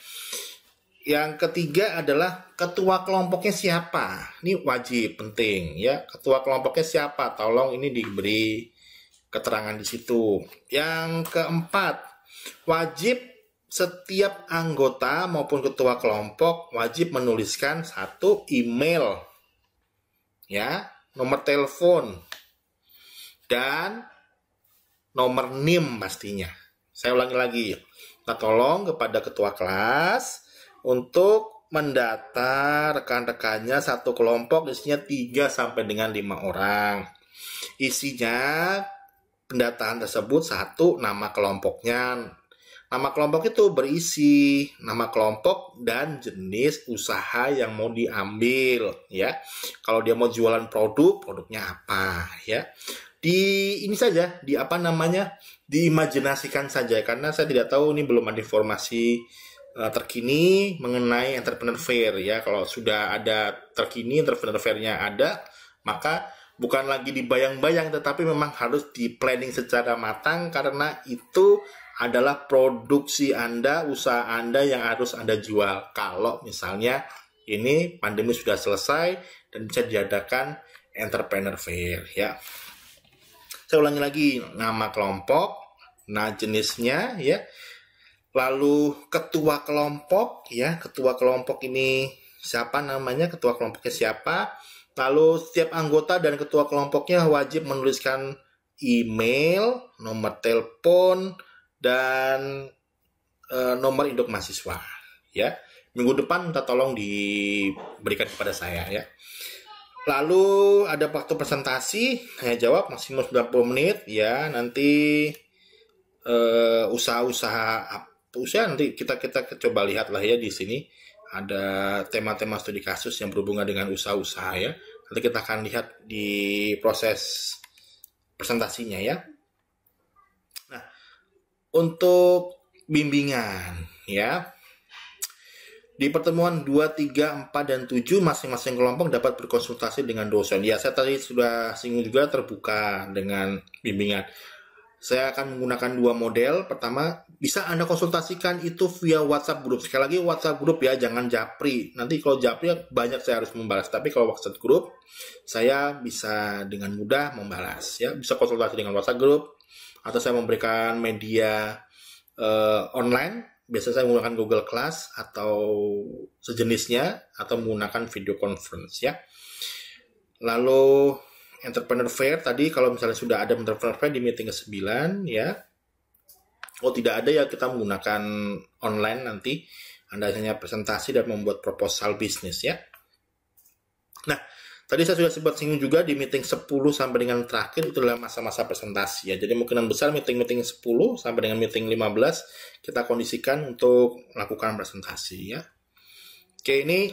Yang ketiga adalah ketua kelompoknya siapa? Ini wajib, penting ya. Ketua kelompoknya siapa? Tolong ini diberi keterangan di situ. Yang keempat, wajib setiap anggota maupun ketua kelompok wajib menuliskan 1 email ya, nomor telepon dan nomor NIM pastinya. Saya ulangi lagi. Nah, tolong kepada ketua kelas untuk mendata rekan-rekannya satu kelompok isinya 3 sampai dengan 5 orang. Isinya pendataan tersebut 1, nama kelompoknya. Nama kelompok itu berisi nama kelompok dan jenis usaha yang mau diambil ya. Kalau dia mau jualan produknya apa ya. Diimajinasikan saja, karena saya tidak tahu, ini belum ada informasi terkini mengenai Entrepreneur Fair ya. Kalau sudah ada terkini Entrepreneur Fair-nya ada, Maka bukan lagi dibayang-bayang, tetapi memang harus di planning secara matang, karena itu adalah produksi Anda, usaha Anda yang harus Anda jual. Kalau misalnya ini pandemi sudah selesai dan bisa diadakan entrepreneur fair, ya. Saya ulangi lagi, nama kelompok, nah jenisnya, ya. Lalu ketua kelompok, ya, ketua kelompok ini siapa namanya, ketua kelompoknya siapa. Lalu setiap anggota dan ketua kelompoknya wajib menuliskan email, nomor telepon, dan nomor induk mahasiswa, ya. Minggu depan minta tolong diberikan kepada saya, ya. Lalu ada waktu presentasi, saya jawab maksimum 90 menit, ya. Nanti usaha-usaha nanti kita coba lihat lah ya, di sini ada tema-tema studi kasus yang berhubungan dengan usaha-usaha, ya. Nanti kita akan lihat di proses presentasinya, ya. Nah, untuk bimbingan, ya. Di pertemuan 2, 3, 4, dan 7 masing-masing kelompok dapat berkonsultasi dengan dosen. Ya, saya tadi sudah singgung juga, terbuka dengan bimbingan. Saya akan menggunakan 2 model. Pertama, bisa Anda konsultasikan itu via WhatsApp group. Sekali lagi WhatsApp group, ya, jangan japri. Nanti kalau japri banyak saya harus membalas. Tapi kalau WhatsApp group, saya bisa dengan mudah membalas, ya. Bisa konsultasi dengan WhatsApp group, atau saya memberikan media online. Biasanya saya menggunakan Google Class atau sejenisnya, atau menggunakan video conference, ya. Lalu entrepreneur fair tadi, kalau misalnya sudah ada entrepreneur fair di meeting ke-9, ya. Oh, tidak ada, ya, kita menggunakan online nanti. Anda hanya presentasi dan membuat proposal bisnis, ya. Nah, tadi saya sudah sempat singgung juga di meeting 10 sampai dengan terakhir itu adalah masa-masa presentasi, ya. Jadi kemungkinan besar meeting 10 sampai dengan meeting 15 kita kondisikan untuk melakukan presentasi, ya. Oke, ini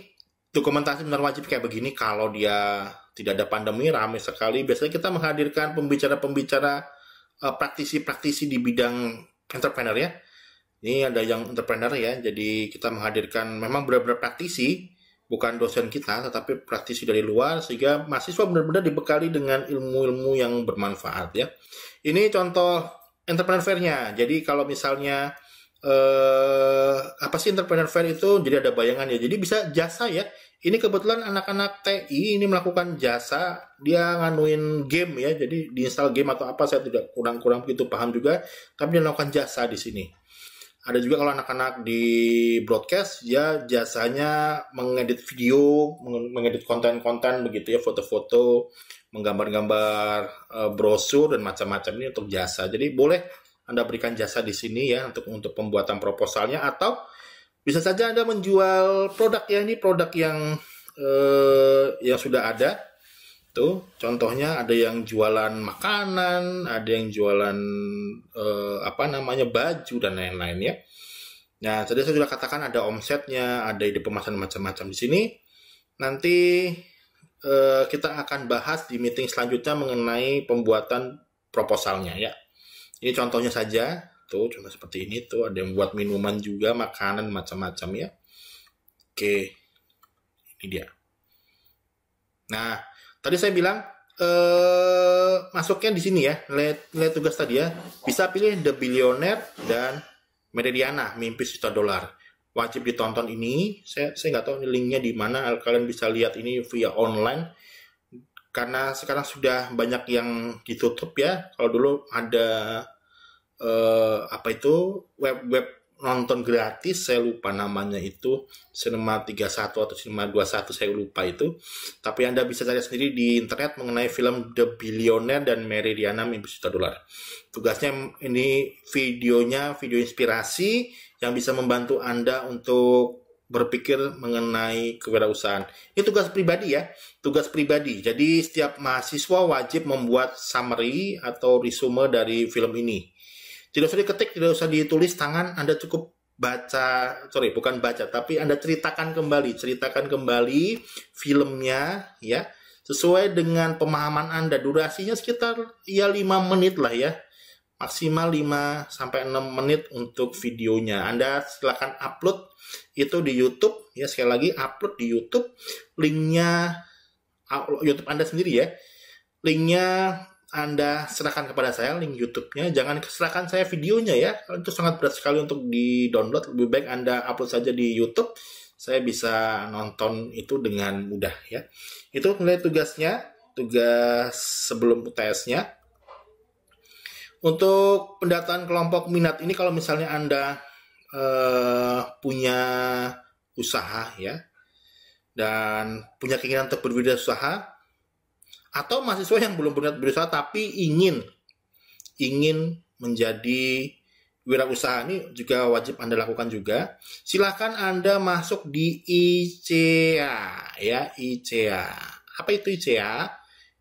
dokumentasi benar wajib kayak begini. Kalau dia tidak ada pandemi, ramai sekali. Biasanya kita menghadirkan pembicara-pembicara, praktisi-praktisi di bidang entrepreneur, ya. Ini ada yang entrepreneur, ya. Jadi kita menghadirkan memang benar-benar praktisi, bukan dosen kita, tetapi praktisi dari luar, sehingga mahasiswa benar-benar dibekali dengan ilmu-ilmu yang bermanfaat, ya. Ini contoh entrepreneur fair-nya. Jadi kalau misalnya apa sih entrepreneur fair itu? Jadi ada bayangan, ya. Jadi bisa jasa, ya. Ini kebetulan anak-anak TI ini melakukan jasa, dia nganuin game, ya. Jadi diinstal game atau apa, saya tidak kurang begitu paham juga, tapi dia melakukan jasa di sini. Ada juga kalau anak-anak di broadcast, ya, jasanya mengedit video, mengedit konten-konten begitu, ya, foto-foto, menggambar-gambar brosur dan macam-macam. Ini untuk jasa. Jadi boleh Anda berikan jasa di sini, ya, untuk pembuatan proposalnya, atau bisa saja Anda menjual produk, ya. Ini produk yang sudah ada. Tuh, contohnya ada yang jualan makanan, ada yang jualan baju dan lain-lain, ya. Nah, tadi saya sudah katakan ada omsetnya, ada ide pemasaran macam-macam di sini. Nanti kita akan bahas di meeting selanjutnya mengenai pembuatan proposalnya, ya. Ini contohnya saja. Tuh, contoh seperti ini tuh, ada yang buat minuman juga, makanan macam-macam, ya. Oke. Ini dia. Nah, tadi saya bilang masuknya di sini, ya. Lihat tugas tadi, ya. Bisa pilih The Billionaire dan Meridiana, Mimpi Juta Dolar. Wajib ditonton ini. Saya nggak tahu linknya di mana. Kalian bisa lihat ini via online. Karena sekarang sudah banyak yang ditutup, ya. Kalau dulu ada web nonton gratis, saya lupa namanya itu, Cinema 31 atau Cinema 21, saya lupa itu. Tapi Anda bisa cari sendiri di internet mengenai film The Billionaire dan Meridiana, Mimpi Juta Dolar. Tugasnya ini video inspirasi yang bisa membantu Anda untuk berpikir mengenai kewirausahaan. Ini tugas pribadi, ya, tugas pribadi. Jadi setiap mahasiswa wajib membuat summary atau resume dari film ini. Tidak usah diketik, tidak usah ditulis tangan, Anda cukup tapi Anda ceritakan kembali filmnya, ya, sesuai dengan pemahaman Anda. Durasinya sekitar 5 menit lah, ya. Maksimal 5 sampai 6 menit untuk videonya. Anda silakan upload itu di YouTube, ya, sekali lagi upload di YouTube. Linknya YouTube Anda sendiri ya. Linknya Anda serahkan kepada saya, link YouTube-nya. Jangan serahkan saya videonya ya. Itu sangat berat sekali untuk di-download. Lebih baik Anda upload saja di YouTube. Saya bisa nonton itu dengan mudah ya. Itu nilai tugasnya, tugas sebelum UTS-nya. Untuk pendataan kelompok minat ini, kalau misalnya Anda punya usaha ya, dan punya keinginan untuk berwirausaha, atau mahasiswa yang belum berniat berusaha tapi ingin menjadi wirausaha, ini juga wajib Anda lakukan juga. Silakan Anda masuk di ICEA ya, ICEA. Apa itu ICEA?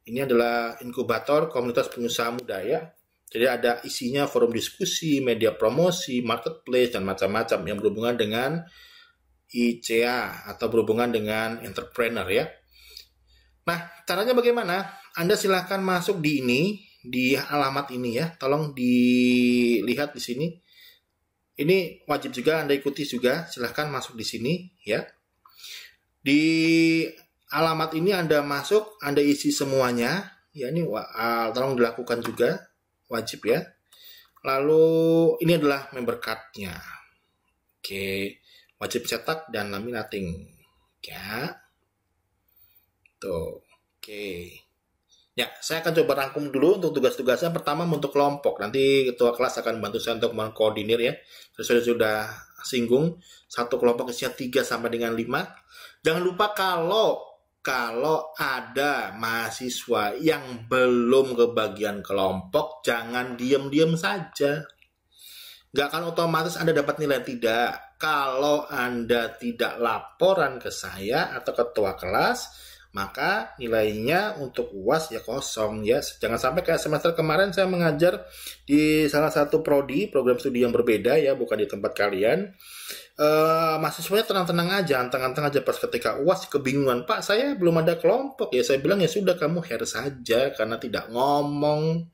Ini adalah inkubator komunitas pengusaha muda ya. Jadi ada isinya forum diskusi, media promosi, marketplace, dan macam-macam yang berhubungan dengan ICEA atau berhubungan dengan entrepreneur ya. Nah, caranya bagaimana? Anda silahkan masuk di alamat ini ya. Tolong dilihat di sini. Ini wajib juga Anda ikuti juga. Silahkan masuk di sini ya. Di alamat ini Anda masuk, Anda isi semuanya. Ya, ini tolong dilakukan juga. Wajib ya. Lalu ini adalah member card-nya. Oke. Wajib cetak dan laminating. Ya. Tuh, oke. Ya, saya akan coba rangkum dulu untuk tugas-tugasnya. Pertama untuk kelompok. Nanti ketua kelas akan bantu saya untuk mengkoordinir ya. Saya sudah singgung, satu kelompok isinya 3 sampai dengan 5. Jangan lupa kalau ada mahasiswa yang belum kebagian kelompok, jangan diam-diam saja. Nggak akan otomatis Anda dapat nilai, tidak. Kalau Anda tidak laporan ke saya atau ketua kelas, maka nilainya untuk UAS ya kosong ya. Jangan sampai kayak semester kemarin saya mengajar di salah satu prodi, program studi yang berbeda ya, bukan di tempat kalian. Mahasiswanya tenang-tenang aja, anteng-anteng aja, pas ketika UAS kebingungan, Pak saya belum ada kelompok ya. Saya bilang ya sudah, kamu hair saja karena tidak ngomong.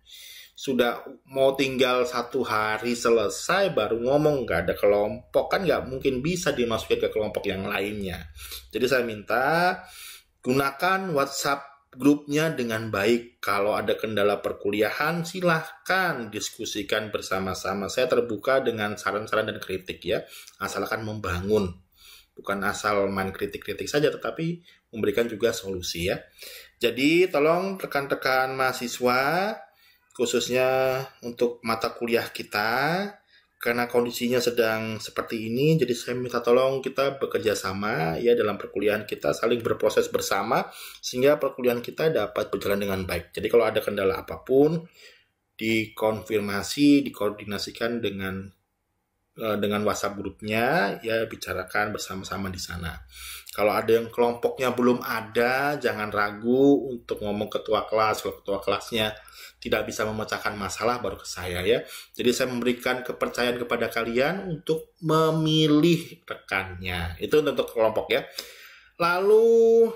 Sudah mau tinggal 1 hari selesai baru ngomong nggak ada kelompok, kan nggak mungkin bisa dimasukin ke kelompok yang lainnya. Jadi saya minta gunakan WhatsApp grupnya dengan baik. Kalau ada kendala perkuliahan, silahkan diskusikan bersama-sama. Saya terbuka dengan saran-saran dan kritik ya. Asalkan membangun. Bukan asal main kritik-kritik saja, tetapi memberikan juga solusi ya. Jadi tolong rekan-rekan mahasiswa, khususnya untuk mata kuliah kita, karena kondisinya sedang seperti ini, jadi saya minta tolong kita bekerja sama ya dalam perkuliahan kita, saling berproses bersama sehingga perkuliahan kita dapat berjalan dengan baik. Jadi kalau ada kendala apapun, dikonfirmasi, dikoordinasikan dengan WhatsApp grupnya ya, bicarakan bersama-sama di sana. Kalau ada yang kelompoknya belum ada, jangan ragu untuk ngomong ketua kelas. Kalau ketua kelasnya tidak bisa memecahkan masalah, baru ke saya ya. Jadi saya memberikan kepercayaan kepada kalian untuk memilih rekannya. Itu untuk kelompok ya. Lalu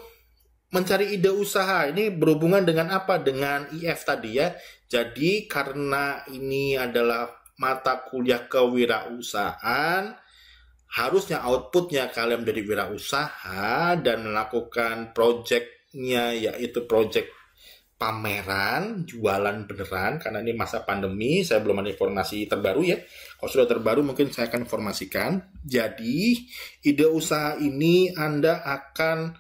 mencari ide usaha, ini berhubungan dengan apa? Dengan IF tadi ya. Jadi karena ini adalah mata kuliah kewirausahaan, harusnya outputnya kalian menjadi wirausaha dan melakukan projectnya, yaitu project pameran, jualan beneran, karena ini masa pandemi, saya belum ada informasi terbaru ya. Kalau sudah terbaru mungkin saya akan informasikan. Jadi ide usaha ini Anda akan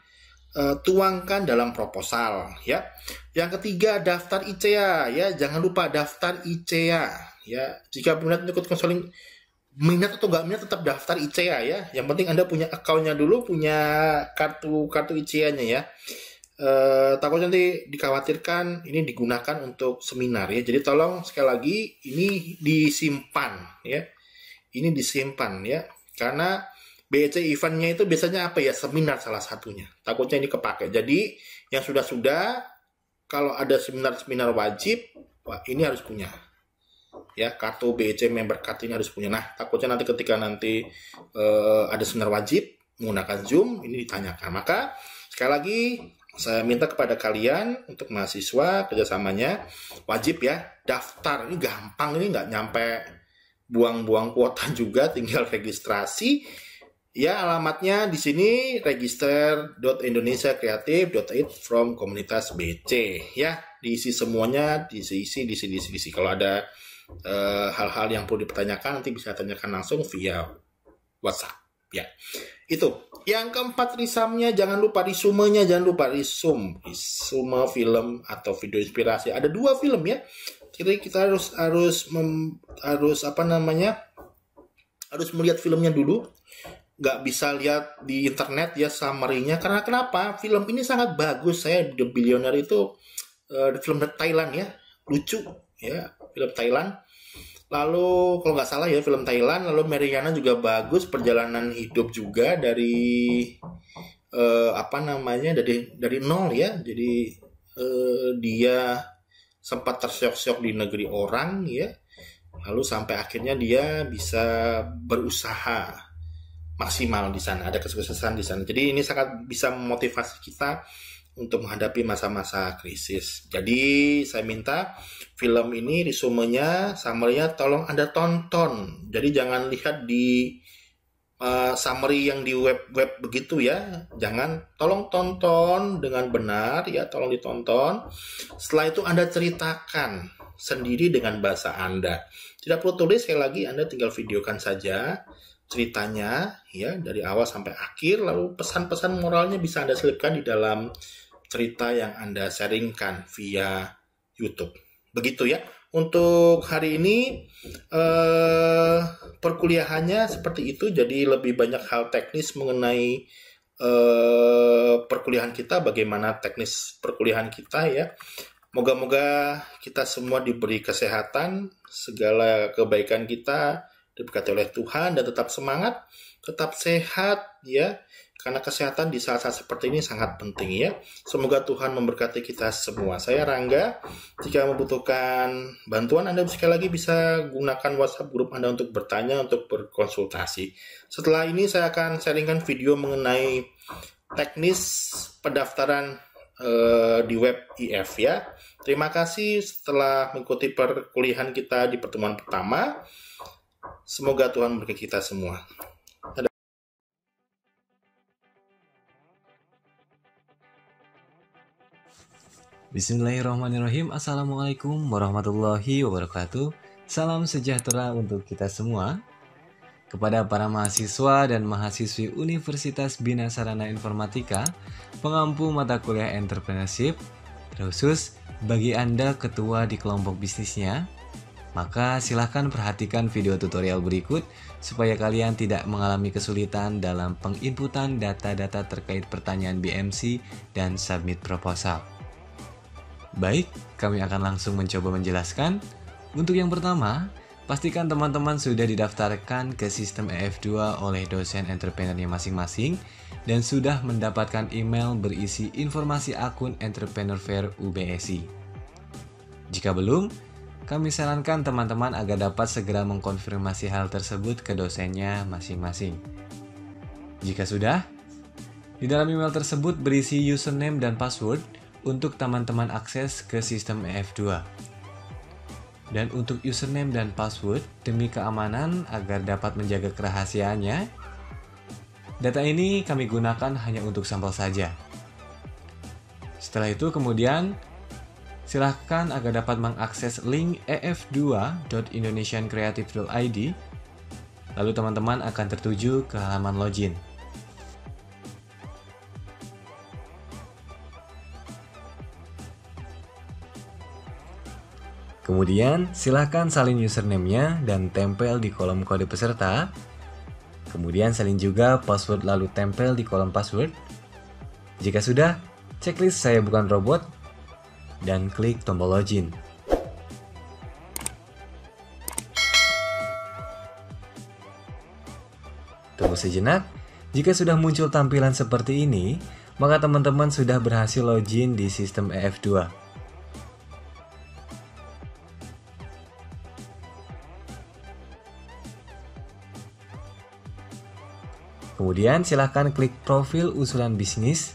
tuangkan dalam proposal ya. Yang ketiga, daftar ICEA ya, jangan lupa daftar ICEA ya. Jika minat ikut konseling, minat atau nggak minat tetap daftar ICEA ya. Yang penting Anda punya akunnya dulu, punya kartu ICEA-nya ya. Takutnya nanti dikhawatirkan ini digunakan untuk seminar ya. Jadi tolong sekali lagi ini disimpan ya. Ini disimpan ya. Karena BEC eventnya itu biasanya apa ya? Seminar salah satunya. Takutnya ini kepake. Jadi yang sudah-sudah, kalau ada seminar-seminar wajib, wah, ini harus punya. Ya, kartu BEC member card ini harus punya. Nah, takutnya nanti ketika ada seminar wajib menggunakan Zoom, ini ditanyakan. Maka sekali lagi saya minta kepada kalian untuk mahasiswa kerjasamanya wajib ya daftar. Ini gampang, ini nggak nyampe buang-buang kuota juga, tinggal registrasi Ya, alamatnya di sini register.indonesiacreative.aid from komunitas BC. Ya, diisi semuanya, diisi. Kalau ada hal-hal yang perlu dipertanyakan, nanti bisa tanyakan langsung via WhatsApp. Ya, itu. Yang keempat, risumnya jangan lupa, risumenya jangan lupa, risum film atau video inspirasi. Ada 2 film ya. Jadi kita harus melihat filmnya dulu. Nggak bisa lihat di internet ya summary-nya. Karena kenapa? Film ini sangat bagus. Saya The Billionaire itu film Thailand ya, lucu ya, film Thailand. Lalu kalau nggak salah ya film Thailand. Lalu Mariana juga bagus, perjalanan hidup juga dari dari nol ya. Jadi dia sempat tersyok-syok di negeri orang ya. Lalu sampai akhirnya dia bisa berusaha maksimal di sana, ada kesuksesan di sana. Jadi ini sangat bisa memotivasi kita untuk menghadapi masa-masa krisis. Jadi saya minta film ini resumenya, summary-nya tolong Anda tonton. Jadi jangan lihat di summary yang di web begitu ya. Jangan, tolong tonton dengan benar ya, tolong ditonton. Setelah itu Anda ceritakan sendiri dengan bahasa Anda. Tidak perlu tulis, sekali lagi Anda tinggal videokan saja ceritanya ya dari awal sampai akhir, lalu pesan-pesan moralnya bisa Anda selipkan di dalam cerita yang Anda sharingkan via YouTube. Begitu ya. Untuk hari ini perkuliahannya seperti itu, jadi lebih banyak hal teknis mengenai perkuliahan kita, bagaimana teknis perkuliahan kita ya. Moga-moga kita semua diberi kesehatan, segala kebaikan kita diberkati oleh Tuhan, dan tetap semangat, tetap sehat ya, karena kesehatan di saat-saat seperti ini sangat penting ya. Semoga Tuhan memberkati kita semua. Saya Rangga. Jika membutuhkan bantuan, Anda sekali lagi bisa gunakan WhatsApp grup Anda untuk bertanya, untuk berkonsultasi. Setelah ini saya akan sharingkan video mengenai teknis pendaftaran di web IF ya. Terima kasih setelah mengikuti perkuliahan kita di pertemuan pertama. Semoga Tuhan memberkati kita semua. Bismillahirrahmanirrahim. Assalamualaikum warahmatullahi wabarakatuh. Salam sejahtera untuk kita semua. Kepada para mahasiswa dan mahasiswi Universitas Bina Sarana Informatika, pengampu mata kuliah entrepreneurship, terkhusus bagi Anda ketua di kelompok bisnisnya, maka silahkan perhatikan video tutorial berikut supaya kalian tidak mengalami kesulitan dalam penginputan data-data terkait pertanyaan BMC dan submit proposal. Baik, kami akan langsung mencoba menjelaskan. Untuk yang pertama, pastikan teman-teman sudah didaftarkan ke sistem EF2 oleh dosen entrepreneurnya masing-masing dan sudah mendapatkan email berisi informasi akun Entrepreneur Fair UBSI. Jika belum, kami sarankan teman-teman agar dapat segera mengkonfirmasi hal tersebut ke dosennya masing-masing. Jika sudah, di dalam email tersebut berisi username dan password untuk teman-teman akses ke sistem EF2. Dan untuk username dan password, demi keamanan agar dapat menjaga kerahasiaannya, data ini kami gunakan hanya untuk sampel saja. Setelah itu kemudian, silahkan agar dapat mengakses link ef2.indonesiancreative.id, lalu teman-teman akan tertuju ke halaman login. Kemudian, silahkan salin username-nya dan tempel di kolom kode peserta. Kemudian salin juga password lalu tempel di kolom password. Jika sudah, checklist saya bukan robot dan klik tombol login. Tunggu sejenak. Jika sudah muncul tampilan seperti ini, maka teman-teman sudah berhasil login di sistem EF2. Kemudian silahkan klik profil usulan bisnis.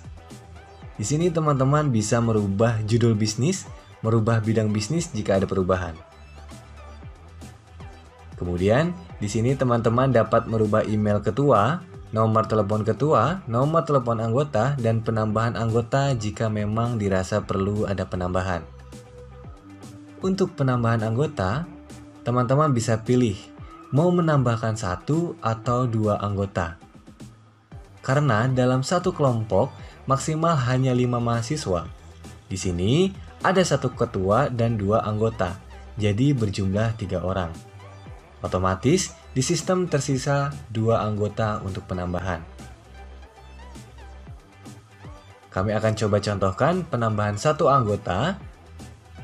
Di sini teman-teman bisa merubah judul bisnis, merubah bidang bisnis jika ada perubahan. Kemudian di sini teman-teman dapat merubah email ketua nomor telepon ketua, nomor telepon anggota, dan penambahan anggota jika memang dirasa perlu ada penambahan. Untuk penambahan anggota, teman-teman bisa pilih mau menambahkan 1 atau 2 anggota. Karena dalam satu kelompok maksimal hanya 5 mahasiswa. Di sini ada 1 ketua dan 2 anggota, jadi berjumlah 3 orang. Otomatis di sistem tersisa 2 anggota untuk penambahan. Kami akan coba contohkan penambahan 1 anggota.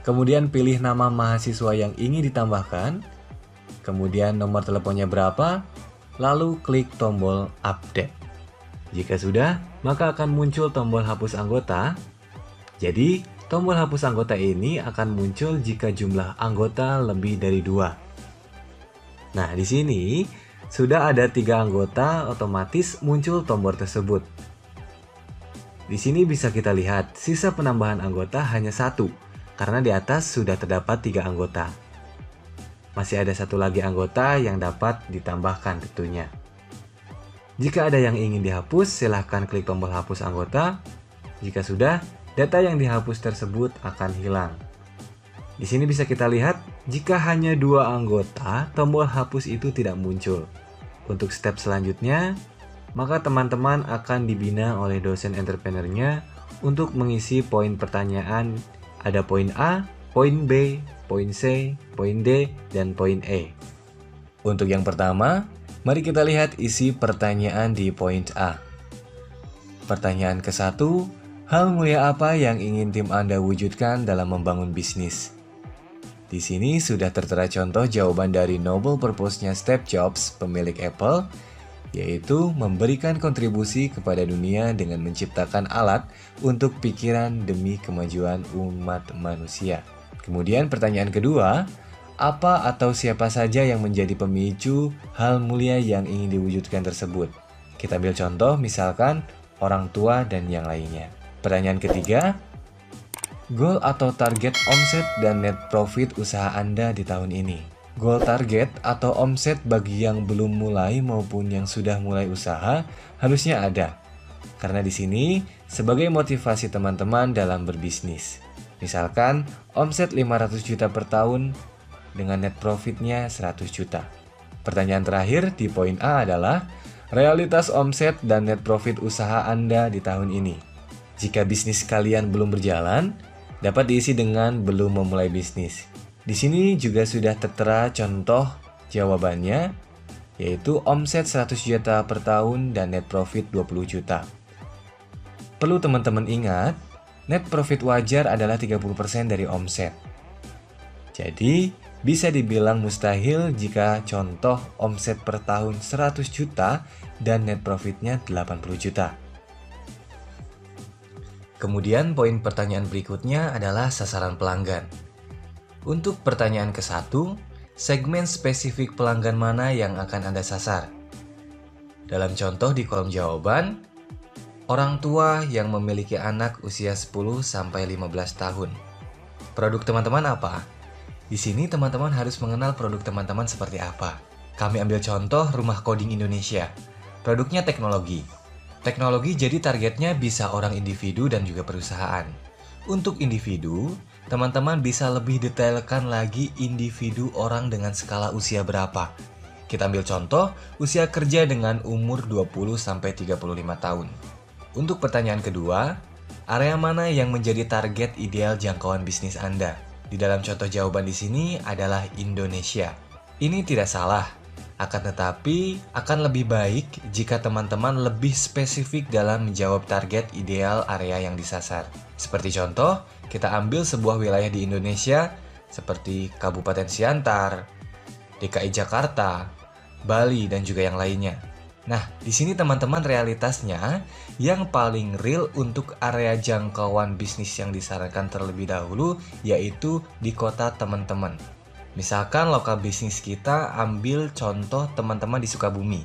Kemudian pilih nama mahasiswa yang ingin ditambahkan, kemudian nomor teleponnya berapa, lalu klik tombol update. Jika sudah, maka akan muncul tombol hapus anggota. Jadi, tombol hapus anggota ini akan muncul jika jumlah anggota lebih dari 2. Nah, di sini sudah ada 3 anggota, otomatis muncul tombol tersebut. Di sini bisa kita lihat sisa penambahan anggota hanya 1. Karena di atas sudah terdapat 3 anggota. Masih ada 1 lagi anggota yang dapat ditambahkan tentunya. Jika ada yang ingin dihapus, silahkan klik tombol hapus anggota. Jika sudah, data yang dihapus tersebut akan hilang. Di sini bisa kita lihat, jika hanya 2 anggota, tombol hapus itu tidak muncul. Untuk step selanjutnya, maka teman-teman akan dibina oleh dosen entrepreneurnya untuk mengisi poin pertanyaan. Ada poin A, poin B, poin C, poin D, dan poin E. Untuk yang pertama, mari kita lihat isi pertanyaan di poin A. Pertanyaan ke-1, hal mulia apa yang ingin tim Anda wujudkan dalam membangun bisnis? Di sini sudah tertera contoh jawaban dari Noble Purpose-nya Steve Jobs, pemilik Apple, yaitu memberikan kontribusi kepada dunia dengan menciptakan alat untuk pikiran demi kemajuan umat manusia. Kemudian pertanyaan kedua, apa atau siapa saja yang menjadi pemicu hal mulia yang ingin diwujudkan tersebut? Kita ambil contoh misalkan orang tua dan yang lainnya. Pertanyaan ketiga, goal atau target omset dan net profit usaha Anda di tahun ini. Goal target atau omset bagi yang belum mulai maupun yang sudah mulai usaha harusnya ada. Karena di sini sebagai motivasi teman-teman dalam berbisnis. Misalkan omset 500 juta per tahun dengan net profitnya 100 juta. Pertanyaan terakhir di poin A adalah realitas omset dan net profit usaha Anda di tahun ini. Jika bisnis kalian belum berjalan, dapat diisi dengan belum memulai bisnis. Di sini juga sudah tertera contoh jawabannya, yaitu omset 100 juta per tahun dan net profit 20 juta. Perlu teman-teman ingat, net profit wajar adalah 30% dari omset. Jadi, bisa dibilang mustahil jika contoh omset per tahun 100 juta dan net profitnya 80 juta. Kemudian poin pertanyaan berikutnya adalah sasaran pelanggan. Untuk pertanyaan ke-1, segmen spesifik pelanggan mana yang akan Anda sasar? Dalam contoh di kolom jawaban, orang tua yang memiliki anak usia 10-15 tahun. Produk teman-teman apa? Di sini teman-teman harus mengenal produk teman-teman seperti apa. Kami ambil contoh Rumah Coding Indonesia. Produknya teknologi. Teknologi jadi targetnya bisa orang individu dan juga perusahaan. Untuk individu, teman-teman bisa lebih detailkan lagi individu orang dengan skala usia berapa. Kita ambil contoh, usia kerja dengan umur 20-35 tahun. Untuk pertanyaan kedua, area mana yang menjadi target ideal jangkauan bisnis Anda? Di dalam contoh jawaban di sini adalah Indonesia. Ini tidak salah, akan tetapi akan lebih baik jika teman-teman lebih spesifik dalam menjawab target ideal area yang disasar. Seperti contoh, kita ambil sebuah wilayah di Indonesia seperti Kabupaten Siantar, DKI Jakarta, Bali, dan juga yang lainnya. Nah, di sini teman-teman realitasnya yang paling real untuk area jangkauan bisnis yang disarankan terlebih dahulu yaitu di kota teman-teman. Misalkan lokal bisnis kita ambil contoh teman-teman di Sukabumi.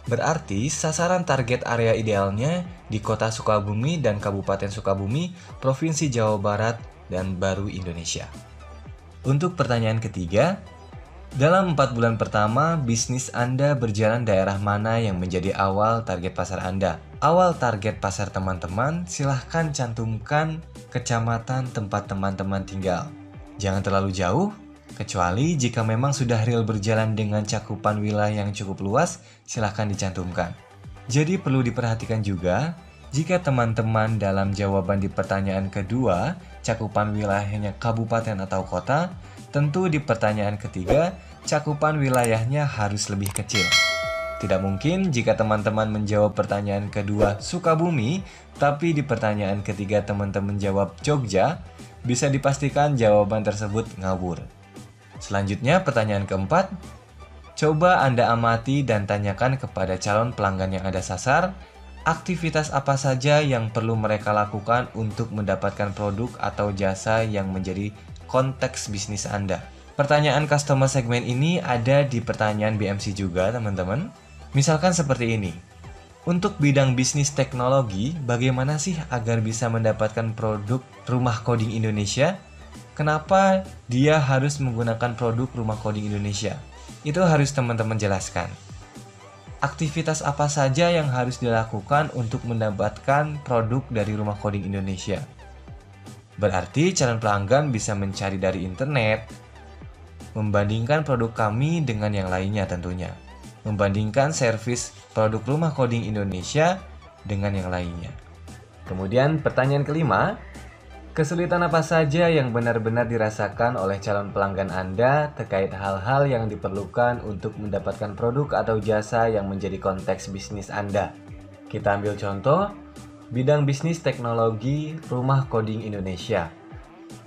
Berarti sasaran target area idealnya di kota Sukabumi dan Kabupaten Sukabumi, Provinsi Jawa Barat, dan baru Indonesia. Untuk pertanyaan ketiga, Dalam 4 bulan pertama, bisnis Anda berjalan daerah mana yang menjadi awal target pasar Anda? Awal target pasar teman-teman, silahkan cantumkan kecamatan tempat teman-teman tinggal. Jangan terlalu jauh, kecuali jika memang sudah real berjalan dengan cakupan wilayah yang cukup luas, silahkan dicantumkan. Jadi perlu diperhatikan juga, jika teman-teman dalam jawaban di pertanyaan kedua, cakupan wilayahnya kabupaten atau kota, tentu di pertanyaan ketiga, cakupan wilayahnya harus lebih kecil. Tidak mungkin jika teman-teman menjawab pertanyaan kedua Sukabumi, tapi di pertanyaan ketiga teman-teman jawab Jogja, bisa dipastikan jawaban tersebut ngawur. Selanjutnya pertanyaan keempat, coba Anda amati dan tanyakan kepada calon pelanggan yang Anda sasar, aktivitas apa saja yang perlu mereka lakukan untuk mendapatkan produk atau jasa yang menjadi konteks bisnis Anda. Pertanyaan customer segment ini ada di pertanyaan BMC juga, teman-teman. Misalkan seperti ini. Untuk bidang bisnis teknologi, bagaimana sih agar bisa mendapatkan produk Rumah Coding Indonesia? Kenapa dia harus menggunakan produk Rumah Coding Indonesia? Itu harus teman-teman jelaskan. Aktivitas apa saja yang harus dilakukan untuk mendapatkan produk dari Rumah Coding Indonesia? Berarti calon pelanggan bisa mencari dari internet, membandingkan produk kami dengan yang lainnya tentunya, membandingkan servis produk Rumah Coding Indonesia dengan yang lainnya. Kemudian pertanyaan kelima, kesulitan apa saja yang benar-benar dirasakan oleh calon pelanggan Anda terkait hal-hal yang diperlukan untuk mendapatkan produk atau jasa yang menjadi konteks bisnis Anda? Kita ambil contoh, bidang bisnis teknologi Rumah Coding Indonesia.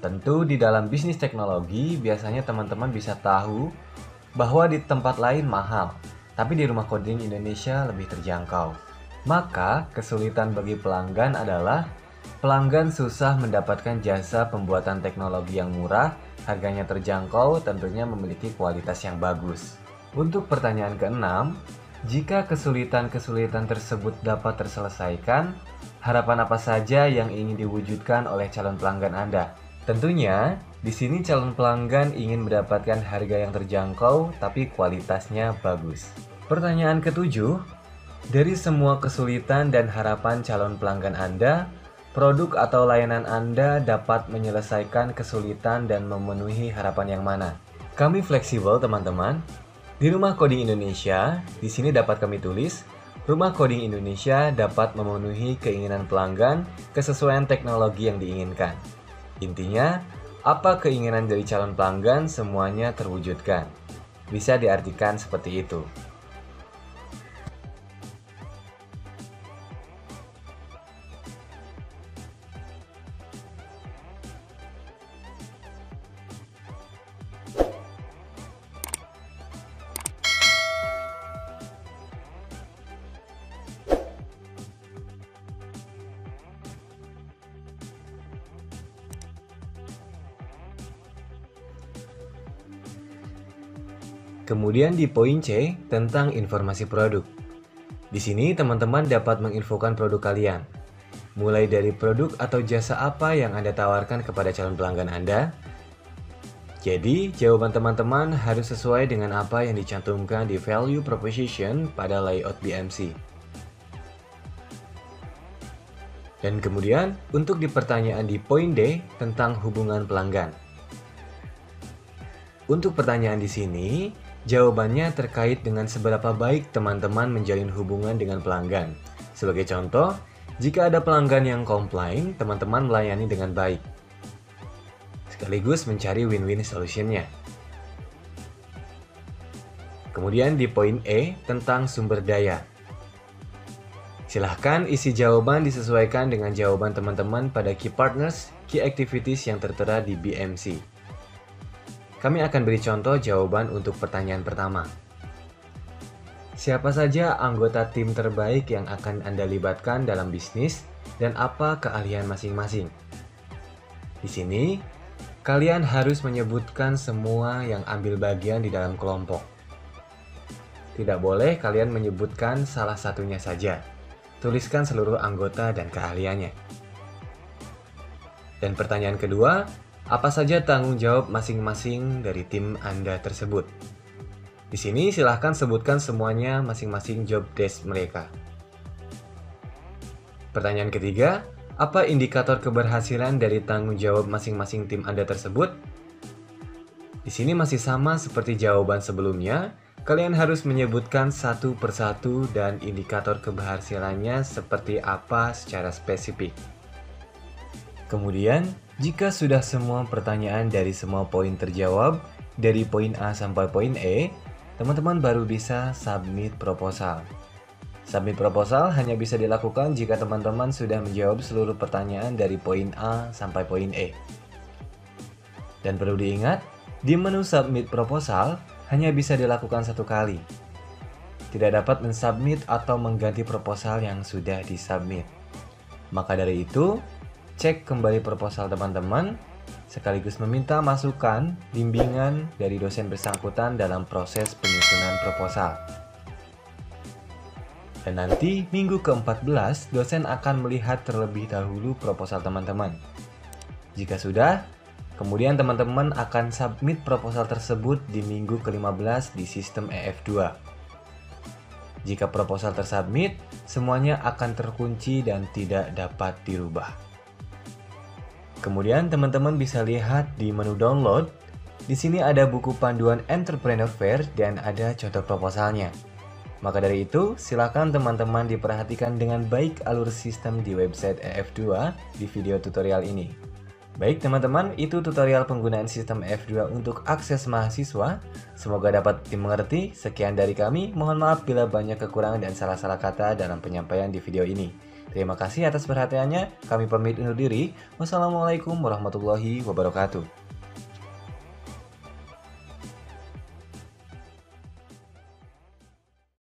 Tentu di dalam bisnis teknologi biasanya teman-teman bisa tahu bahwa di tempat lain mahal, tapi di Rumah Coding Indonesia lebih terjangkau. Maka kesulitan bagi pelanggan adalah pelanggan susah mendapatkan jasa pembuatan teknologi yang murah, harganya terjangkau, tentunya memiliki kualitas yang bagus. Untuk pertanyaan keenam, jika kesulitan-kesulitan tersebut dapat terselesaikan, harapan apa saja yang ingin diwujudkan oleh calon pelanggan Anda? Tentunya, di sini calon pelanggan ingin mendapatkan harga yang terjangkau tapi kualitasnya bagus. Pertanyaan ketujuh, dari semua kesulitan dan harapan calon pelanggan Anda, produk atau layanan Anda dapat menyelesaikan kesulitan dan memenuhi harapan yang mana? Kami fleksibel, teman-teman. Di Rumah Coding Indonesia, di sini dapat kami tulis, Rumah Coding Indonesia dapat memenuhi keinginan pelanggan kesesuaian teknologi yang diinginkan. Intinya, apa keinginan dari calon pelanggan semuanya terwujudkan. Bisa diartikan seperti itu. Kemudian di poin C tentang informasi produk. Di sini teman-teman dapat menginfokan produk kalian. Mulai dari produk atau jasa apa yang Anda tawarkan kepada calon pelanggan Anda. Jadi, jawaban teman-teman harus sesuai dengan apa yang dicantumkan di value proposition pada layout BMC. Dan kemudian, untuk di pertanyaan di poin D tentang hubungan pelanggan. Untuk pertanyaan di sini, jawabannya terkait dengan seberapa baik teman-teman menjalin hubungan dengan pelanggan. Sebagai contoh, jika ada pelanggan yang komplain, teman-teman melayani dengan baik. Sekaligus mencari win-win solutionnya. Kemudian di poin E tentang sumber daya. Silahkan isi jawaban disesuaikan dengan jawaban teman-teman pada key partners, key activities yang tertera di BMC. Kami akan beri contoh jawaban untuk pertanyaan pertama. Siapa saja anggota tim terbaik yang akan Anda libatkan dalam bisnis dan apa keahlian masing-masing? Di sini, kalian harus menyebutkan semua yang ambil bagian di dalam kelompok. Tidak boleh kalian menyebutkan salah satunya saja. Tuliskan seluruh anggota dan keahliannya. Dan pertanyaan kedua, apa saja tanggung jawab masing-masing dari tim Anda tersebut? Di sini silahkan sebutkan semuanya masing-masing job desk mereka. Pertanyaan ketiga, apa indikator keberhasilan dari tanggung jawab masing-masing tim Anda tersebut? Di sini masih sama seperti jawaban sebelumnya, kalian harus menyebutkan satu persatu dan indikator keberhasilannya seperti apa secara spesifik. Kemudian, jika sudah semua pertanyaan dari semua poin terjawab, dari poin A sampai poin E, teman-teman baru bisa submit proposal. Submit proposal hanya bisa dilakukan jika teman-teman sudah menjawab seluruh pertanyaan dari poin A sampai poin E. Dan perlu diingat, di menu submit proposal hanya bisa dilakukan satu kali. Tidak dapat mensubmit atau mengganti proposal yang sudah disubmit. Maka dari itu, cek kembali proposal teman-teman, sekaligus meminta masukan, bimbingan dari dosen bersangkutan dalam proses penyusunan proposal. Dan nanti minggu ke-14, dosen akan melihat terlebih dahulu proposal teman-teman. Jika sudah, kemudian teman-teman akan submit proposal tersebut di minggu ke-15 di sistem EF2. Jika proposal tersubmit, semuanya akan terkunci dan tidak dapat dirubah. Kemudian teman-teman bisa lihat di menu download. Di sini ada buku panduan Entrepreneur Fair dan ada contoh proposalnya. Maka dari itu, silakan teman-teman diperhatikan dengan baik alur sistem di website EF2 di video tutorial ini. Baik teman-teman, itu tutorial penggunaan sistem EF2 untuk akses mahasiswa. Semoga dapat dimengerti. Sekian dari kami. Mohon maaf bila banyak kekurangan dan salah-salah kata dalam penyampaian di video ini. Terima kasih atas perhatiannya. Kami pamit undur diri. Wassalamualaikum warahmatullahi wabarakatuh.